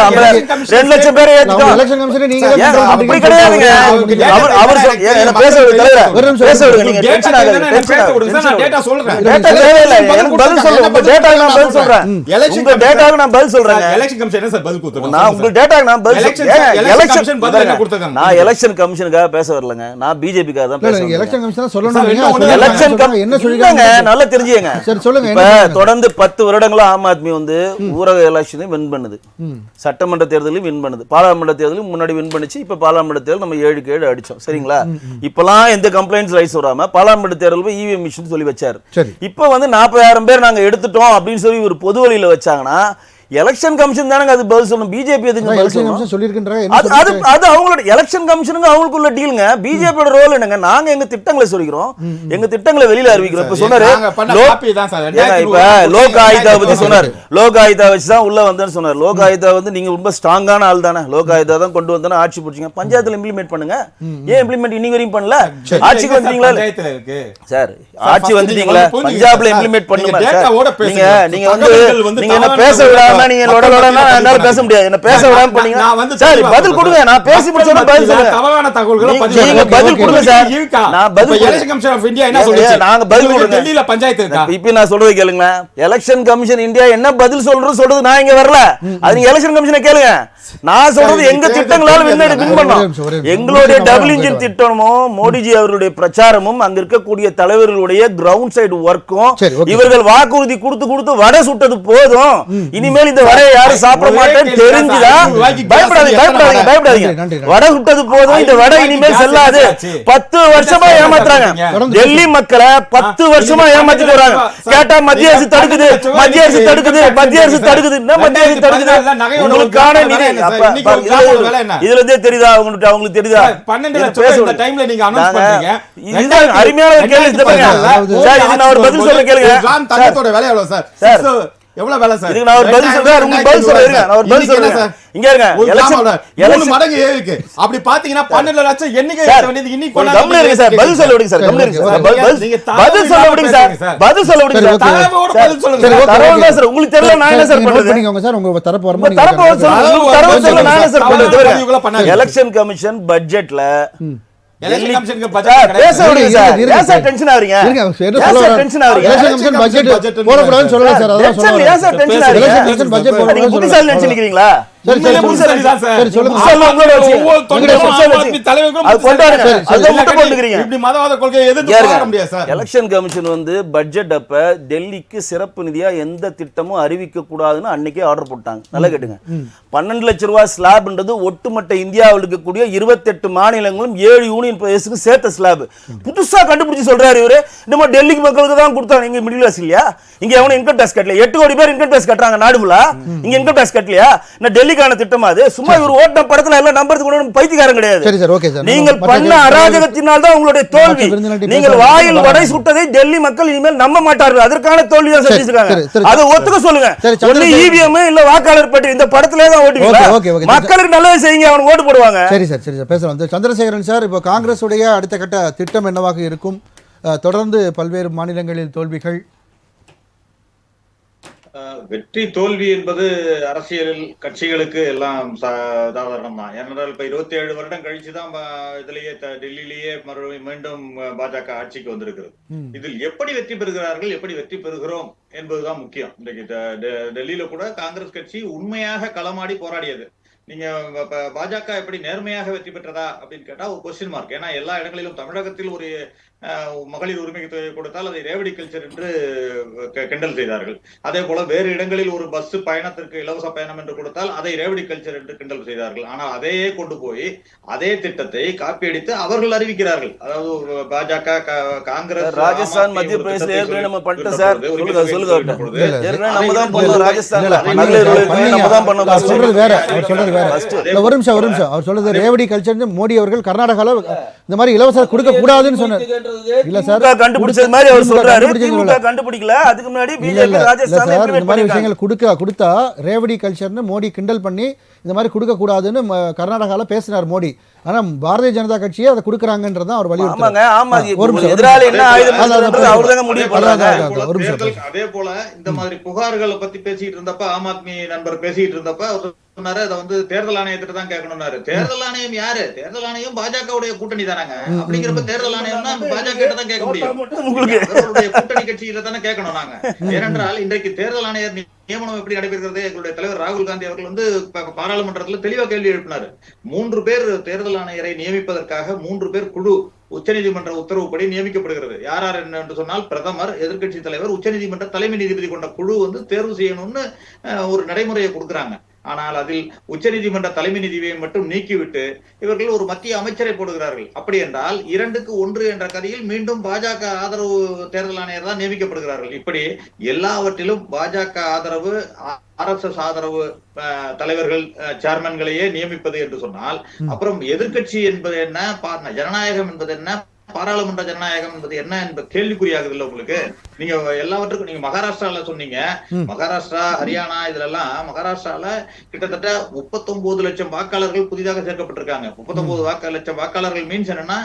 2 லட்சம் பேர் ஏத்துட்டோம். எலெக்ஷன் கமிஷன் நீங்க அப்படி கிடையாதுங்க. அவர் பேச விடுங்க, பேச விடுங்க, நீங்க டென்ஷன் ஆகாதீங்க, டென்ஷன் ஆகாதீங்க. நான் டேட்டா சொல்றேன், டேட்டா தேவையில்லை, எனக்கு பதில் சொல்லுங்க. உங்க டேட்டாக்கு நான் பதில் சொல்றேன், உங்க டேட்டாக்கு நான் பதில் சொல்றேன். எலெக்ஷன் கமிஷன் என்ன சார் பதில் கொடுத்துருங்க? நான் உங்க டேட்டாக்கு நான் பதில் எலெக்ஷன் கமிஷன் பதில் நான் எலெக்ஷன் கமிஷனுக்காக பேச வரலங்க, நான் பிஜேபிக்காக தான் பேசுறேன். எலெக்ஷன் கமிஷன் சொல்லணும், என்ன சொல்றீங்க நல்லா தெரிஞ்சுங்க. சரி சொல்லுங்க. இப்ப தொடர்ந்து 10 வருடங்களா ஆம் ஆத்மி வந்து ஊரக எலெக்ஷனையும் வின் பண்ணுது, சட்டமன்ற தேர்தலையும் வின் பண்ணுது, பாராளுமன்ற தேர்தலையும் முன்னாடி வின் பண்ணுச்சு. இப்ப பாராளுமன்ற தேர்தல் நம்ம 7க்கு 7 அடிச்சோம், சரிங்களா? இப்பெல்லாம் எந்த கம்ப்ளைண்ட்ஸ் ரைஸ் வராம பாராளுமன்ற தேர்தல் போய் EVM மிஷின் சொல்லி வச்சாரு. இப்ப வந்து 40,000 பேர் நாங்க எடுத்துட்டோம் அப்படின்னு சொல்லி ஒரு பொது வழியில வச்சாங்கன்னா எலெக்ஷன் கமிஷன் தானங்க அது பதில் சொல்லணும். பிஜேபி எதுக்கு பதில் சொல்லணும்? சொல்லியிருக்கின்றாங்க. அது அவங்களோட எலெக்ஷன் கமிஷனுங்க அவங்களுக்குள்ள டீலுங்க. பிஜேபியோட ரோல் என்னங்க? நாங்க எங்க திட்டங்களை சொல்லிக்கிறோம், எங்க திட்டங்களை வெளியில அறிவிக்கிறோம். இப்ப சொன்னாரு இப்ப லோக் ஆயுதா பத்தி சொன்னார். லோக் ஆயுதா வச்சுதான் உள்ள வந்தேன்னு சொன்னார். லோக் ஆயுதா வந்து நீங்க ரொம்ப ஸ்ட்ராங்கான ஆள் தானே. லோக் ஆயுதா தான் கொண்டு வந்தானே ஆட்சி பிடிச்சிங்க. பஞ்சாயத்துல இம்ப்ளிமெண்ட் பண்ணுங்க. ஏன் இம்ப்ளிமெண்ட் இன்னி வரையும் பண்ணல? ஆட்சிக்கு வந்தீங்களா சார்? ஆட்சி வந்துட்டீங்களா? பஞ்சாப்ல இம்ப்ளிமெண்ட் பண்ணுங்க சார். நீங்க வந்து நீங்க என்ன பேச விடாம நீங்க லொடலொடனா என்னால பேச முடியாது. என்ன பேச விடாம பண்ணீங்க சார். பதில் கொடுங்க. நான் பேசி முடிச்சோட பதில் சொல்லுங்க. தவறான தகவல்களை நீங்க பதில் கொடுங்க சார். நான் பதில் எலெக்ஷன் கமிஷன் ஆஃப் இந்தியா என்ன சொல்லுங்க? நாங்க பதில் கொடுங்க. டெல்லில பஞ்சாயத்து இருக்கா? இப்போ நான் சொல்றது கேளுங்க. எலெக்ஷன் கமிஷன் இந்தியா என்ன பதில் சொல்றது நான் இங்க வரல. அது நீங்க எலெக்ஷன் கமிஷனை கேளுங்க. நான் சொல்றது எங்க திட்டங்களால வின் பண்ணோம். எங்களுடைய டபுள் இன்ஜின் திட்டமோ மோடிஜி அவர்களுடைய பிரச்சாரமும் அங்க இருக்கக்கூடிய தலைவர்களுடைய கிரவுண்ட் சைடு ஒர்க்கும் இவர்கள் வாக்குறுதி கொடுத்து வடை சுட்டது போதும். இனிமேல் இந்த வடையை யாரும் சாப்பிட மாட்டேன்னு தெரிஞ்சுதா பயப்படாதீங்க. வடை சுட்டது போதும். இந்த வடை இனிமேல் செல்லாது. 10 வருஷமா ஏமாத்துறாங்க டெல்லி மக்களை. 10 வருஷமா ஏமாத்திட்டு வராங்க. கேட்டா மத்திய அரசு தடுக்குது, மத்திய அரசு தடுக்குது, மத்திய அரசு தடுக்குது. என்ன மத்திய அரசு தடுக்குது? உங்களுக்கான நிதி இதுல இருந்தே தெரியுதா? அவங்களுக்கு தெரியுதா? 12 டைம்ல நீங்க அனௌன்ஸ் பண்றீங்க. இதுதான் அருமையான கேள்வி. சார் இது நான் ஒரு பதில் சொல்ல கேளுங்க. தங்கத்தோட விலை எவ்வளவு சார்? எவ்வளவு வேலை சார்? இதுக்கு நான் ஒரு பதில் சொல்றேன். உங்களுக்கு பதில் சொல்றேன். நான் ஒரு பதில் சொல்றேன் சார். இங்க இருங்க. எலெக்ஷன் மடங்கு ஏறிருக்கு. அப்படி பாத்தீங்கன்னா 12 லட்சம் எண்ணிக்கை ஏத்த வேண்டியது இன்னைக்கு கம்மியா இருக்கு சார். பதில் சொல்ல விடுங்க சார். கம்மியா இருக்கு சார். பதில் சொல்ல விடுங்க சார். பதில் சொல்ல விடுங்க சார். தரவோட பதில் சொல்லுங்க. தரவோட தான் சார். உங்களுக்கு தெரியல நான் என்ன சார் பண்றது? நீங்க சார் உங்க தரப்பு வரமா நீங்க தரப்பு சொல்லுங்க. தரவு சொல்ல நான் என்ன சார் பண்றது? எலெக்ஷன் கமிஷன் பட்ஜெட்ல எலெக்ஷன் கமிஷனுக்கு பட்ஜெட் பேச விடுங்க சார். ஏன் சார் டென்ஷன் ஆவறீங்க? டென்ஷன் ஆவறீங்க. எலெக்ஷன் கமிஷன் பட்ஜெட் போட கூடாதுன்னு சொல்லல சார். அதான் சொல்றேன். ஏன் சார் டென்ஷன் ஆவறீங்க? எலெக்ஷன் கமிஷன் பட்ஜெட் போட கூடாதுன்னு புத்திசாலி நினைச்சிருக்கீங்களா? எலெக்ஷன் கமிஷன் வந்து பட்ஜெட் அப்ப டெல்லிக்கு சிறப்பு நிதியா எந்த திட்டமும் அறிவிக்க கூடாதுன்னு அன்னைக்கே ஆர்டர் போட்டாங்க. நல்லா கேட்டுங்க. 12 லட்சம் ரூபாய் ஸ்லாப்ன்றது ஒட்டுமொத்த இந்தியாவில் இருக்கக்கூடிய 28 மாநிலங்களும் 7 யூனியன் பிரதேசத்துக்கு சேர்த்த ஸ்லாப். புதுசா கண்டுபிடிச்சு சொல்றாரு இவரு. நம்ம டெல்லிக்கு மக்களுக்கு தான் கொடுத்தாங்க. இங்க மிடில் கிளாஸ் இல்லையா? இங்க எவனும் இன்கம் டாக்ஸ் கட்டல. 8 கோடி பேர் இன்கம் டாக்ஸ் கட்டுறாங்க நாடு ஃபுல்லா. இங்க இன்கம் டாக்ஸ் கட்டலையா? டெல்லிக்கான திட்டமா அது? சும்மா இவர் ஓட்ட படத்துல எல்லாம் நம்பறதுக்கு கூட பைத்தியக்காரன் கிடையாது. சரி சார், ஓகே சார். நீங்கள் பண்ண அராஜகத்தினால் தான் உங்களுடைய தோல்வி. நீங்கள் வாயில் வடை சுட்டதை டெல்லி மக்கள் இனிமேல் நம்ப மாட்டார்கள். அதற்கான தோல்வி தான் சந்திச்சிருக்காங்க. அதை ஒத்துக்க சொல்லுங்க. ஒண்ணு இவிஎம் இல்ல வாக்காளர் பட்டியல் இந்த படத்திலே தான் ஓட்டுவீங்க. மக்களுக்கு நல்லது செய்யுங்க, அவனுக்கு ஓட்டு போடுவாங்க. சரி சார், சரி சார், பேசலாம். சந்திரசேகரன் சார், இப்போ காங்கிரஸ் உடைய அடுத்த கட்ட திட்டம் என்னவாக இருக்கும்? தொடர்ந்து பல்வேறு மாநிலங்களில் தோல்விகள். வெற்றி தோல்வி என்பது அரசியல் கட்சிகளுக்கு எல்லாம் சாதாரணம் தான். ஏனென்றால் இப்ப 27 வருடம் கழிச்சுதான் இதுலயே டெல்லியிலேயே மீண்டும் பாஜக ஆட்சிக்கு வந்திருக்கிறது. இதில் எப்படி வெற்றி பெறுகிறார்கள், எப்படி வெற்றி பெறுகிறோம் என்பதுதான் முக்கியம். இன்றைக்கு டெல்லியில கூட காங்கிரஸ் கட்சி உண்மையாக களமாடி போராடியது. நீங்க பாஜக எப்படி நேர்மையாக வெற்றி பெற்றதா அப்படின்னு கேட்டா ஒரு கொஸ்டின் மார்க். ஏன்னா எல்லா இடங்களிலும் தமிழகத்தில் ஒரு மகளிர் உரிமை தொகை கொடுத்தால் அதை ரேவடி கல்ச்சர் என்று கிண்டல் செய்தார்கள். அதே போல வேறு இடங்களில் ஒரு பஸ் பயணத்திற்கு இலவச பயணம் என்று கொடுத்தால் அதை ரேவடி கல்ச்சர் என்று கிண்டல் செய்தார்கள். ஆனால் அதையே கொண்டு போய் அதே திட்டத்தை காப்பி அடித்து அவர்கள் அறிவிக்கிறார்கள். அதாவது பாஜக, காங்கிரஸ், ராஜஸ்தான், மத்திய பிரதேச நம்ம பண்ணிட்டோம் சார். சொல்லுங்க ஒரு நிமிஷம். அவர் சொல்றது ரேவடி கல்ச்சர். மோடி அவர்கள் கர்நாடகாவில் இந்த மாதிரி இலவச கொடுக்க கூடாதுன்னு சொன்னார். இல்ல சார், கண்டுபிடிச்சது மாதிரி அவர் சொல்றாரு. திமுக கண்டுபிடிக்கல. அதுக்கு முன்னாடி பிஜேபி ராஜஸ்தான்ல இந்த மாதிரி விஷயங்கள் கொடுத்தா ரேவடி கல்ச்சர்னு மோடி கிண்டல் பண்ணி இந்த மாதிரி கொடுக்க கூடாதுன்னு கர்நாடகால பேசினார் மோடி. ஆனா பாரதிய ஜனதா கட்சியே அதை கொடுக்கறாங்கன்றத அவர் வலியுறுத்துறாங்க. அதே போல இந்த மாதிரி புகார்களை பத்தி பேசிட்டு இருந்தப்ப ஆம் ஆத்மி நண்பர் பேசிட்டு இருந்தப்ப சொன்னாரு, அதை வந்து தேர்தல் ஆணையத்திட்ட தான் கேட்கணும்னாரு. தேர்தல் ஆணையம் யாரு? தேர்தல் ஆணையம் பாஜகவுடைய கூட்டணி தானாங்க. அப்படிங்கிறப்ப தேர்தல் ஆணையம்னா பாஜக கிட்ட தான் கேட்க முடியும். அவர்களுடைய கூட்டணி கட்சியில தானே கேட்கணும் நாங்க. ஏனென்றால் இன்றைக்கு தேர்தல் ஆணையர் நியமனம் எப்படி நடைபெறுகிறது? எங்களுடைய தலைவர் ராகுல் காந்தி அவர்கள் வந்து பாராளுமன்றத்தில் தெளிவா கேள்வி எழுப்பினார். 3 பேர் தேர்தல் ஆணையரை நியமிப்பதற்காக 3 பேர் குழு உச்சநீதிமன்ற உத்தரவுப்படி நியமிக்கப்படுகிறது. யார் என்று சொன்னால் பிரதமர், எதிர்கட்சி தலைவர், உச்சநீதிமன்ற தலைமை நீதிபதி கொண்ட குழு வந்து தேர்வு செய்யணும்னு ஒரு நடைமுறையை கொடுக்குறாங்க. ஆனால் அதில் உச்சநீதிமன்ற தலைமை நீதிபதியை மட்டும் நீக்கிவிட்டு இவர்கள் ஒரு மத்திய அமைச்சரை போடுகிறார்கள். அப்படி என்றால் 2-1 என்ற கதையில் மீண்டும் பாஜக ஆதரவு தேர்தல் ஆணையர் தான் நியமிக்கப்படுகிறார்கள். இப்படி எல்லாவற்றிலும் பாஜக ஆதரவு, RSS ஆதரவு தலைவர்கள், சேர்மன்களையே நியமிப்பது என்று சொன்னால், அப்புறம் எதிர்க்கட்சி என்பது என்ன, ஜனநாயகம் என்பது என்ன, பாராளுமன்ற ஜனநாயகம் என்பது என்ன என்பது கேள்விக்குறியாகுது இல்ல உங்களுக்கு. நீங்க எல்லாவற்றுக்கும் நீங்க மகாராஷ்டிரால சொன்னீங்க, மகாராஷ்டிரா, ஹரியானா இதுல எல்லாம் மகாராஷ்டிரால கிட்டத்தட்ட 39 லட்சம் வாக்காளர்கள் புதிதாக சேர்க்கப்பட்டிருக்காங்க. 39 லட்சம் வாக்காளர்கள் மீன்ஸ் என்னன்னா,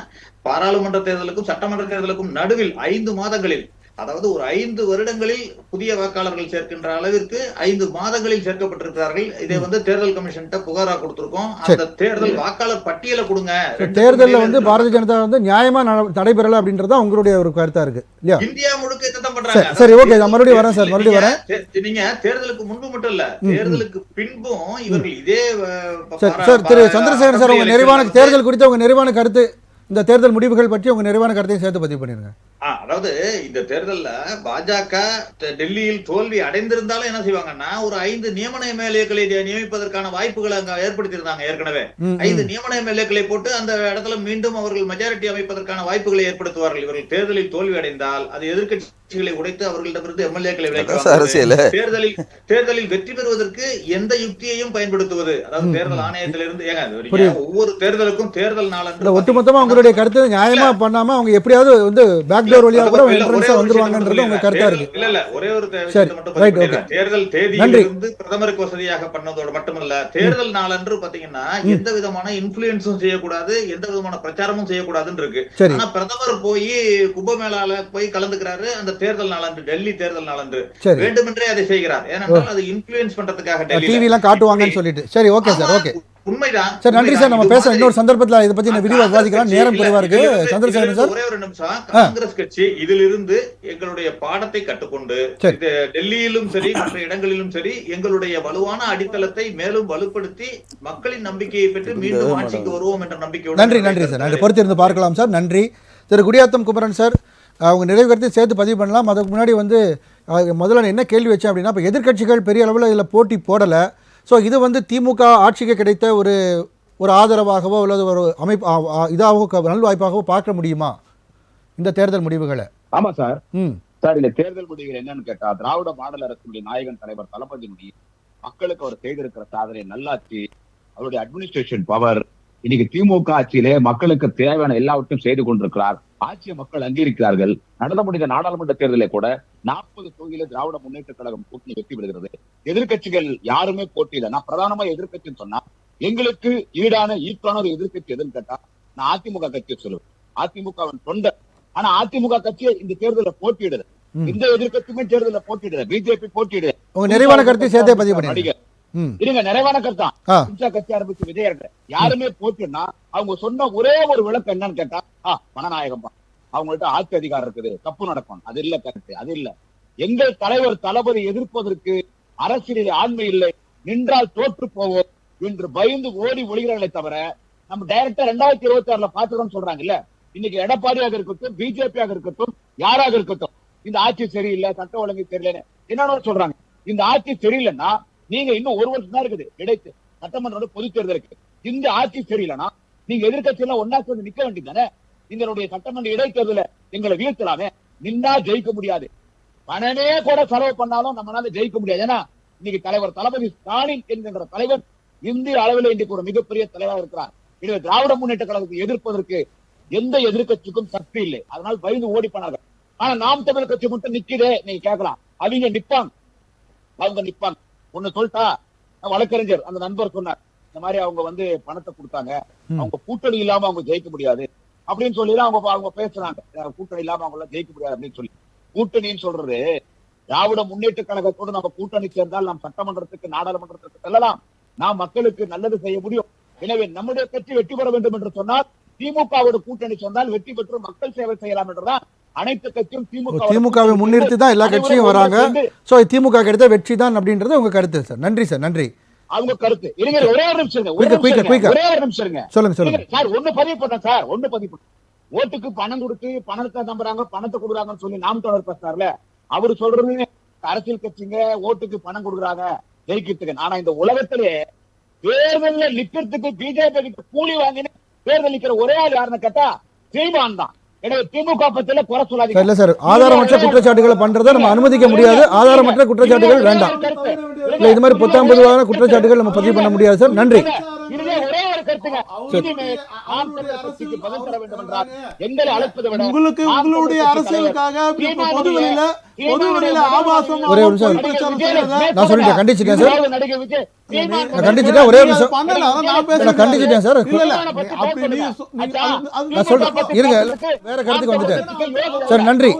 பாராளுமன்ற தேர்தலுக்கும் சட்டமன்ற தேர்தலுக்கும் நடுவில் 5 மாதங்களில், அதாவது ஒரு 5 வருடங்களில் புதிய வாக்காளர்கள் சேர்க்கின்ற அளவிற்கு 5 மாதங்களில் சேர்க்கப்பட்டிருக்கிறார்கள். இதை தேர்தல் கமிஷன் புகாரா கொடுத்திருக்கோம். அந்த தேர்தல் வாக்காளர் பட்டியலை கொடுங்க. தேர்தலில் பாரதிய ஜனதா நியாயமா நடைபெறல அப்படின்றதா உங்களுடைய ஒரு கருத்தா இருக்கு இல்லையா? இந்தியா முழுக்க இதான் பண்றாங்க. சரி, ஓகே, நான் மறுபடியும் வரேன் சார், மறுபடியும் வரேன். நீங்க தேர்தலுக்கு முன்பு மட்டும் இல்ல, தேர்தலுக்கு பின்பும் இவர்கள் இதே. சார், திரு சந்திரசேகரன் சார், உங்க நிறைவான தேர்தல் குறித்த உங்க நிறைவான கருத்து, இந்த தேர்தல் முடிவுகள் பற்றி உங்க நிறைவான கருத்தையும் சேர்த்து பதிவு பண்ணிருங்க. அதாவது இந்த தேர்தல்ல பாஜக டெல்லியில் தோல்வி அடைந்திருந்தாலும் என்ன செய்வாங்கன்னா, ஒரு 5 நியமன எம்எல்ஏக்களை நியமிப்பதற்கான வாய்ப்புகளை அங்க ஏற்படுத்தி இருந்தாங்க. ஏற்கனவே 5 நியமன எம்எல்ஏக்களை போட்டு அந்த இடத்துல மீண்டும் அவர்கள் மெஜாரிட்டி அமைப்பதற்கான வாய்ப்புகளை ஏற்படுத்துவார்கள். இவர்கள் தேர்தலில் தோல்வி அடைந்தால் அது எதிர்க்கட்சிகளை உடைத்து அவர்களிடமிருந்து எம்எல்ஏக்களை தேர்தலில் வெற்றி பெறுவதற்கு எந்த யுக்தியையும் பயன்படுத்துவது. அதாவது தேர்தல் ஆணையத்திலிருந்து ஒவ்வொரு தேர்தலுக்கும் தேர்தல் நாள் ஒட்டுமொத்தமா உங்களுடைய கருத்து நியாயமா பண்ணாம அவங்க எப்படியாவது பேக்டோர் வழியா கூட என்ட்ரன்ஸா வந்துருவாங்கன்றது உங்க கருத்தா இருக்கு. இல்ல ஒரே ஒரு தேர்தல் தேதியிலிருந்து பிரதமருக்கு வசதியாக பண்ணதோடு மட்டுமல்ல, தேர்தல் நாளன்று பாத்தீங்கன்னா எந்த விதமான இன்ஃபுளுன்ஸும் செய்யக்கூடாது, எந்த விதமான பிரச்சாரமும் செய்யக்கூடாதுன்னு இருக்கு. ஆனா பிரதமர் போய் கும்பமேளால போய் கலந்துக்கிறாரு அந்த தேர்தல் நாளன்று, டெல்லி தேர்தல் நாளன்று வேண்டுமென்றே அதை செய்கிறார். ஏனென்றால் அது இன்ஃபுளுன்ஸ் பண்றதுக்காக டிவி எல்லாம் காட்டுவாங்கன்னு சொல்லிட்டு. சரி, ஓகே சார், ஓகே, உண்மைதான் சார், நன்றி சார். நம்ம பேச இன்னொரு சந்தர்ப்பத்துல இதை பத்தி விரிவா விவாதிக்கலாம், நேரம் குறைவா இருக்கு. சந்திரசேகரன் சார், ஒரே ஒரு நிமிஷம். காங்கிரஸ் கட்சி இதிலிருந்து எங்களுடைய பாடத்தை கற்றுக்கொண்டு டெல்லியிலும் சரி மற்ற இடங்களிலும் சரி எங்களுடைய வலுவான அடித்தளத்தை மேலும் வலுப்படுத்தி மக்களின் நம்பிக்கையை பெற்று மீண்டும் ஆட்சிக்கு வருவோம் என்ற நம்பிக்கையோடு. நன்றி சார், நன்றி. பொறுத்திருந்து பார்க்கலாம் சார். நன்றி. திரு குடியாத்தம் குமரன் சார், அவங்க நிறைவு கருத்தை சேர்த்து பதிவு பண்ணலாம். அதுக்கு முன்னாடி முதல்ல என்ன கேள்வி வச்சேன் அப்படின்னா, இப்போ எதிர்க்கட்சிகள் பெரிய அளவில் இதில் போட்டி போடலை. ஸோ இது திமுக ஆட்சிக்கு கிடைத்த ஒரு ஆதரவாகவோ அல்லது ஒரு இதாகவோ நல்வாய்ப்பாகவோ பார்க்க முடியுமா இந்த தேர்தல் முடிவுகளை? ஆமா சார். சார், இந்த தேர்தல் முடிவுகள் என்னன்னு கேட்டா, திராவிட மாடல் அரசுடைய நாயகன் தலைவர் தளபதி மக்களுக்கு அவர் செய்திருக்கிற சாதனை, நல்லாட்சி, அவருடைய அட்மினிஸ்ட்ரேஷன் பவர், இன்னைக்கு திமுக ஆட்சியிலே மக்களுக்கு தேவையான எல்லாவற்றையும் செய்து கொண்டிருக்கிறார். ஆட்சியை மக்கள் அங்கீகரிக்கிறார்கள். நடந்து முடிந்த நாடாளுமன்ற தேர்தலே கூட 40 தொகுதியில திராவிட முன்னேற்ற கழகம் கூட்டணி வெற்றி பெறுகிறது. எதிர்கட்சிகள் யாருமே போட்டியில. நான் பிரதானமா எதிர்கட்சின்னு சொன்னா, எங்களுக்கு ஈடான ஒரு எதிர்கட்சி எதுன்னு கேட்டா நான் அதிமுக கட்சியை சொல்லுவேன். அதிமுக தொண்டர். ஆனா அதிமுக கட்சியை இந்த தேர்தலில் போட்டியிடுது. இந்த எதிர்கட்சியுமே தேர்தலில் போட்டியிடுது. பிஜேபி போட்டியிடுது. உங்க நிறைவான கருத்தை சேர்த்தே பதிவு பண்ணுங்க. இருங்க, நிறைவான கருத்தா கட்சி ஆரம்பிச்சு விஜய் யாருமே போட்டுன்னா அவங்க சொன்ன ஒரே ஒரு விளக்கம் என்னன்னு கேட்டா, மனநாயகம் அவங்கள்ட்ட ஆட்சி அதிகாரம் இருக்குது, தப்பு நடக்கும். அது இல்ல கருத்து, அது இல்ல. எங்கள் தலைவர் தளபதி எதிர்ப்பதற்கு அரசியலில் ஆண்மை இல்லை, நின்றால் தோற்று போவோம் என்று பயந்து ஓடி ஒளிகிறார்களே தவிர, நம்ம டைரக்டா 2026 பாத்துக்கணும்னு சொல்றாங்க இல்ல. இன்னைக்கு எடப்பாடியாக இருக்கட்டும், பிஜேபியாக இருக்கட்டும், யாராக இருக்கட்டும், இந்த ஆட்சி சரியில்லை, சட்ட ஒழுங்கு தெரியல என்னன்னு சொல்றாங்க. இந்த ஆட்சி சரியில்லைன்னா நீங்க இன்னும் 1 வருஷம் தான் இருக்குது கிடைத்து சட்டமன்ற பொது தேர்தலுக்கு. இந்த ஆட்சி சரியில்லைன்னா நீங்க எதிர்கட்சி எல்லாம் ஒன்னா சேர்ந்து நிக்க வேண்டியதானே. எங்களுடைய சட்டமன்ற இடைத்தேர்தல எங்களை வீழ்த்தலாமே. நின்னா ஜெயிக்க முடியாது. பணமே கூட செலவு பண்ணாலும் நம்மளால ஜெயிக்க முடியாது. ஏன்னா இன்னைக்கு தலைவர் தளபதி ஸ்டாலின் என்கின்ற தலைவர் இந்திய அளவில் இன்றைக்கு ஒரு மிகப்பெரிய தலைவராக இருக்கிறார். எனவே திராவிட முன்னேற்ற கழகத்தை எதிர்ப்பதற்கு எந்த எதிர்கட்சிக்கும் சக்தி இல்லை. அதனால் பயந்து ஓடி போனார்கள். ஆனா நாம் தமிழ் கட்சி மட்டும் நிக்குதே, நீங்க கேட்கலாம். அவங்க நிப்பாங்க. ஒண்ணு சொல்லிட்டா, வழக்கறிஞர் அந்த நண்பர் சொன்னார், இந்த மாதிரி அவங்க பணத்தை கொடுத்தாங்க, அவங்க கூட்டணி இல்லாம அவங்க ஜெயிக்க முடியாது அப்படின்னு சொல்லி அவங்க பேசுறாங்க. கூட்டணி இல்லாம அவங்க ஜெயிக்க முடியாது அப்படின்னு சொல்லி. கூட்டணின்னு சொல்றது, திராவிட முன்னேற்ற கழகத்தோடு நம்ம கூட்டணி சேர்ந்தால் நாம் சட்டமன்றத்துக்கு நாடாளுமன்றத்துக்கு செல்லலாம், நாம் மக்களுக்கு நல்லது செய்ய முடியும். எனவே நம்முடைய கட்சி வெற்றி பெற வேண்டும் என்று சொன்னால் திமுகவோட கூட்டணி சொன்னால் வெற்றி பெற்று மக்கள் சேவை செய்யலாம் என்றுதான் அனைத்து கட்சியும் திமுகவை முன்னிறுத்தி தான் எல்லா கட்சியும் வராங்க. சோ திமுக கிடைத்த வெற்றி தான் அப்படின்றது உங்க கருத்து சார். நன்றி சார், நன்றி. அவங்க கருத்து. ஒரே ஒரு நிமிஷம் சொல்லுங்க சார். ஒண்ணு பதிவு பண்ணேன் சார், ஓட்டுக்கு பணம் கொடுத்து பணத்தை நம்புறாங்க, பணத்தை கொடுக்குறாங்கன்னு சொல்லி நாம் தொடர் பேசுறாருல, அவரு சொல்றது அரசியல் கட்சிங்க ஓட்டுக்கு பணம் கொடுக்குறாங்க, ஜெயிக்கிறதுக்கு. ஆனா இந்த உலகத்திலே தேர்தலில் நிக்கிறதுக்கு பிஜேபி கிட்ட கூலி வாங்கின தேர்தல் நிக்கிற ஒரே ஆள் யாருன்னு கேட்டா சீமான் தான். எனவே திமுக பத்தில குறை சொல்லாதீங்க. இல்ல சார், ஆதாரமற்ற குற்றச்சாட்டுகளை பண்றதை நம்ம அனுமதிக்க முடியாது. ஆதாரமற்ற குற்றச்சாட்டுகள் வேண்டாம். இல்ல இது மாதிரி பொத்தாம் பொதுவான குற்றச்சாட்டுகள் நம்ம பதிவு பண்ண முடியாது சார். நன்றி. இதுவே ஒரே ஒரு கருத்துங்க. இனிமேல் நாம் தமிழர் கட்சிக்கு பதில் தர வேண்டும் என்றால் எங்களை அழைப்பதை விட உங்களுக்கு உங்களுடைய அரசியலுக்காக பொதுவெளியில ஆபாசம் ஒரே ஒரு நிமிஷம் நான் சொல்லிட்டேன், கண்டிச்சிட்டேன் சார். நடிகை விஜய் நான் கண்டிச்சிட்டேன். ஒரே ஒரு நிமிஷம் நான் கண்டிச்சிட்டேன் சார். நான் சொல்றேன் இருங்க, வேற கருத்துக்கு வந்துட்டேன் சார். நன்றி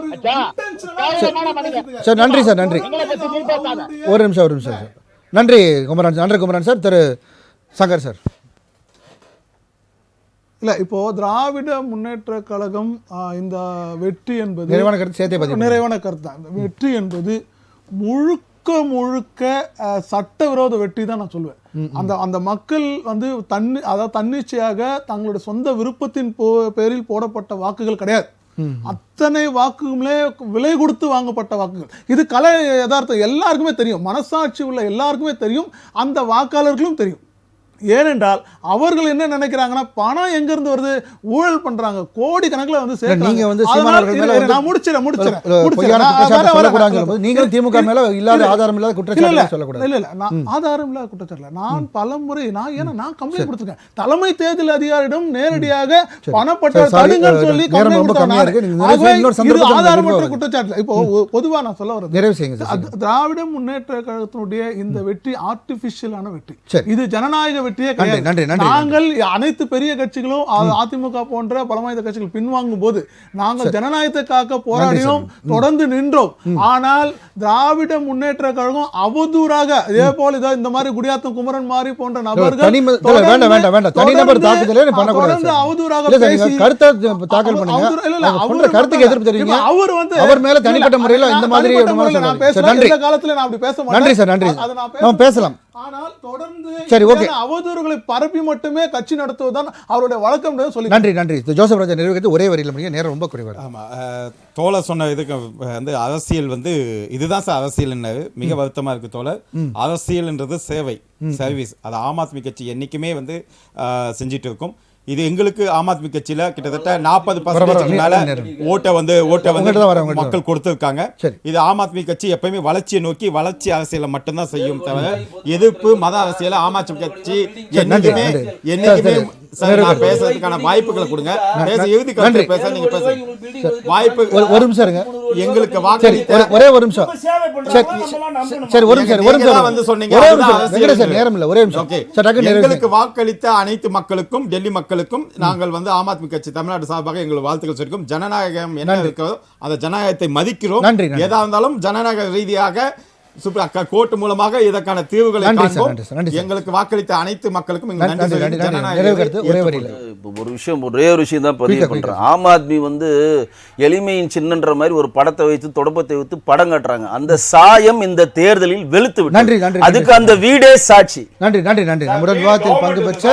சார். நன்றி சார். நன்றி. ஒரு நிமிஷம் சார். நன்றி குமரன். நன்றி குமரன் சார். திரு சங்கர் சார். இல்ல இப்போ திராவிட முன்னேற்ற கழகம் இந்த வெற்றி என்பது நிறைவான கருத்து சேர்த்தே பதிவு. நிறைவான கருத்து தான். வெற்றி என்பது முழுக்க சட்டவிரோத வெற்றி தான் நான் சொல்லுவேன். அந்த மக்கள் வந்து தன்னிச்சையாக தங்களுடைய சொந்த விருப்பத்தின் பேரில் போடப்பட்ட வாக்குகள் கிடையாது. அத்தனை வாக்குகளே விலை கொடுத்து வாங்கப்பட்ட வாக்குகள். இது கலை யதார்த்தம் எல்லாருக்குமே தெரியும், மனசாட்சி உள்ள எல்லாருக்குமே தெரியும், அந்த வாக்காளர்களும் தெரியும். ஏனென்றால் அவர்கள் என்ன நினைக்கிறாங்கன்னா பணம் எங்க இருந்து வருது, ஊழல் பண்றாங்க, கோடி கணக்குல வந்து நீங்க வந்து நான் முடிச்சிடறேன். நீங்க திமுக மேல இல்லாத ஆதாரம் இல்லாத குற்றச்சாட்டு சொல்லக்கூடாது. இல்ல நான் ஆதாரம் இல்லாத குற்றச்சாட்டு நான் பலமுறை நான் கம்ப்ளைண்ட் கொடுத்திருக்கேன். தலைமை தேர்தல் அதிகாரியிடம் நேரடியாக பணப்பட்ட தடுங்கன்னு சொல்லி ஆதாரமற்ற குற்றச்சாட்டு. இப்போ பொதுவா நான் சொல்ல வரேன், திராவிட முன்னேற்ற கழகத்தினுடைய இந்த வெற்றி ஆர்டிபிஷியலான வெற்றி. இது ஜனநாயக வெற்றியே கிடையாது. நாங்கள் அனைத்து பெரிய கட்சிகளும் அதிமுக போன்ற பலமாயுத கட்சிகள் பின்வாங்கும் போது நாங்கள் ஜனநாயகத்தை காக்க போராடினோம், தொடர்ந்து நின்றோம். ஆனால் திராவிட முன்னேற்ற கழகம் அவதூறாக இதே போல இந்த மாதிரி குடியாத்தம் குமரன் மாதிரி போன்ற நபர்கள் தொடர்ந்து அவதூறாக பேசி தாக்கல் பண்ணுங்க. கருத்துக்கு எதிர்ப்பு தெரிவிங்க. அவர் வந்து அவர் மேல தனிப்பட்ட முறையில் இந்த மாதிரி நான் பேசுறேன். இந்த காலத்துல நான் அப்படி பேச மாட்டேன். நன்றி சார். நன்றி. நம்ம பேசலாம். ஆனால் தொடர்ந்து சரி, ஓகே, அவதூறுகளை பரப்பி மட்டுமே கட்சி நடத்துவதுதான் அவருடைய வழக்கம் சொல்லி. நன்றி. ஜோசப் ராஜா நிறைவேற்றது ஒரே வரியில் முடியும், நேரம் ரொம்ப குறைவாக. ஆமாம், தோழ சொன்ன இதுக்கு வந்து அரசியல் வந்து இதுதான் சார் அரசியல். மிக வருத்தமாக இருக்குது தோழர். அரசியல்ன்றது சேவை, சர்வீஸ். அது ஆம் ஆத்மி கட்சி என்றைக்குமே வந்து செஞ்சுட்டு இருக்கும். இது எங்களுக்கு ஆம் ஆத்மி கட்சியில கிட்டத்தட்ட 40% மேல ஓட்டை வந்து மக்கள் கொடுத்திருக்காங்க. இது ஆம் ஆத்மி கட்சி எப்பயுமே வளர்ச்சியை நோக்கி வளர்ச்சி அரசியலை மட்டும்தான் செய்யும் தவிர எதிர்ப்பு மத அரசியல ஆம் ஆத்மி கட்சி என்னைக்குமே பேசுறதுக்கான வாய்ப்புகளை கொடுங்க. பேச நீங்க பேச வாய்ப்பு ஒரு நிமிஷம் இருங்க. எங்களுக்கு வாக்களித்த ஒரே ஒரு நிமிஷம் சரி, ஒரு நிமிஷம் வந்து சொன்னீங்க. நேரம் இல்ல, ஒரே நிமிஷம். எங்களுக்கு வாக்களித்த அனைத்து மக்களுக்கும், டெல்லி மக்களுக்கும் நாங்கள் வந்து ஆம் ஆத்மி கட்சி தமிழ்நாடு சார்பாக எங்களுக்கு வாழ்த்துக்கள் சொல்லிக்கும். ஜனநாயகம் என்ன இருக்கிறதோ அந்த ஜனநாயகத்தை மதிக்கிறோம். ஏதா இருந்தாலும் ஜனநாயக ரீதியாக கோர்ட் மூலமாக இதற்கான தீர்வுகளை எங்களுக்கு வாக்களித்த அனைத்து மக்களுக்கும் ஒரே ஒரு விஷயம் தான் பதிவு பண்றேன். ஆம் ஆத்மி வந்து எளிமையின் சின்னன்ற மாதிரி ஒரு படத்தை வைத்து தொடப்பத்தை வைத்து படம் காட்டுறாங்க. அந்த சாயம் இந்த தேர்தலில் வெளுத்து விட்டது. அதுக்கு அந்த வீடே சாட்சி. நன்றி. நம்முடன் விவாதத்தில் பங்கு பெற்ற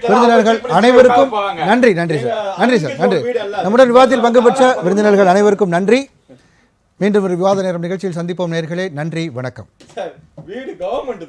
விருந்தினர்கள் அனைவருக்கும் நன்றி சார். நம்முடன் விவாதத்தில் பங்கு பெற்ற விருந்தினர்கள் அனைவருக்கும் நன்றி. மீண்டும் ஒரு விவாத நேரம் நிகழ்ச்சியில் சந்திப்போம் நேயர்களே. நன்றி, வணக்கம். வீடு கவர்மெண்ட்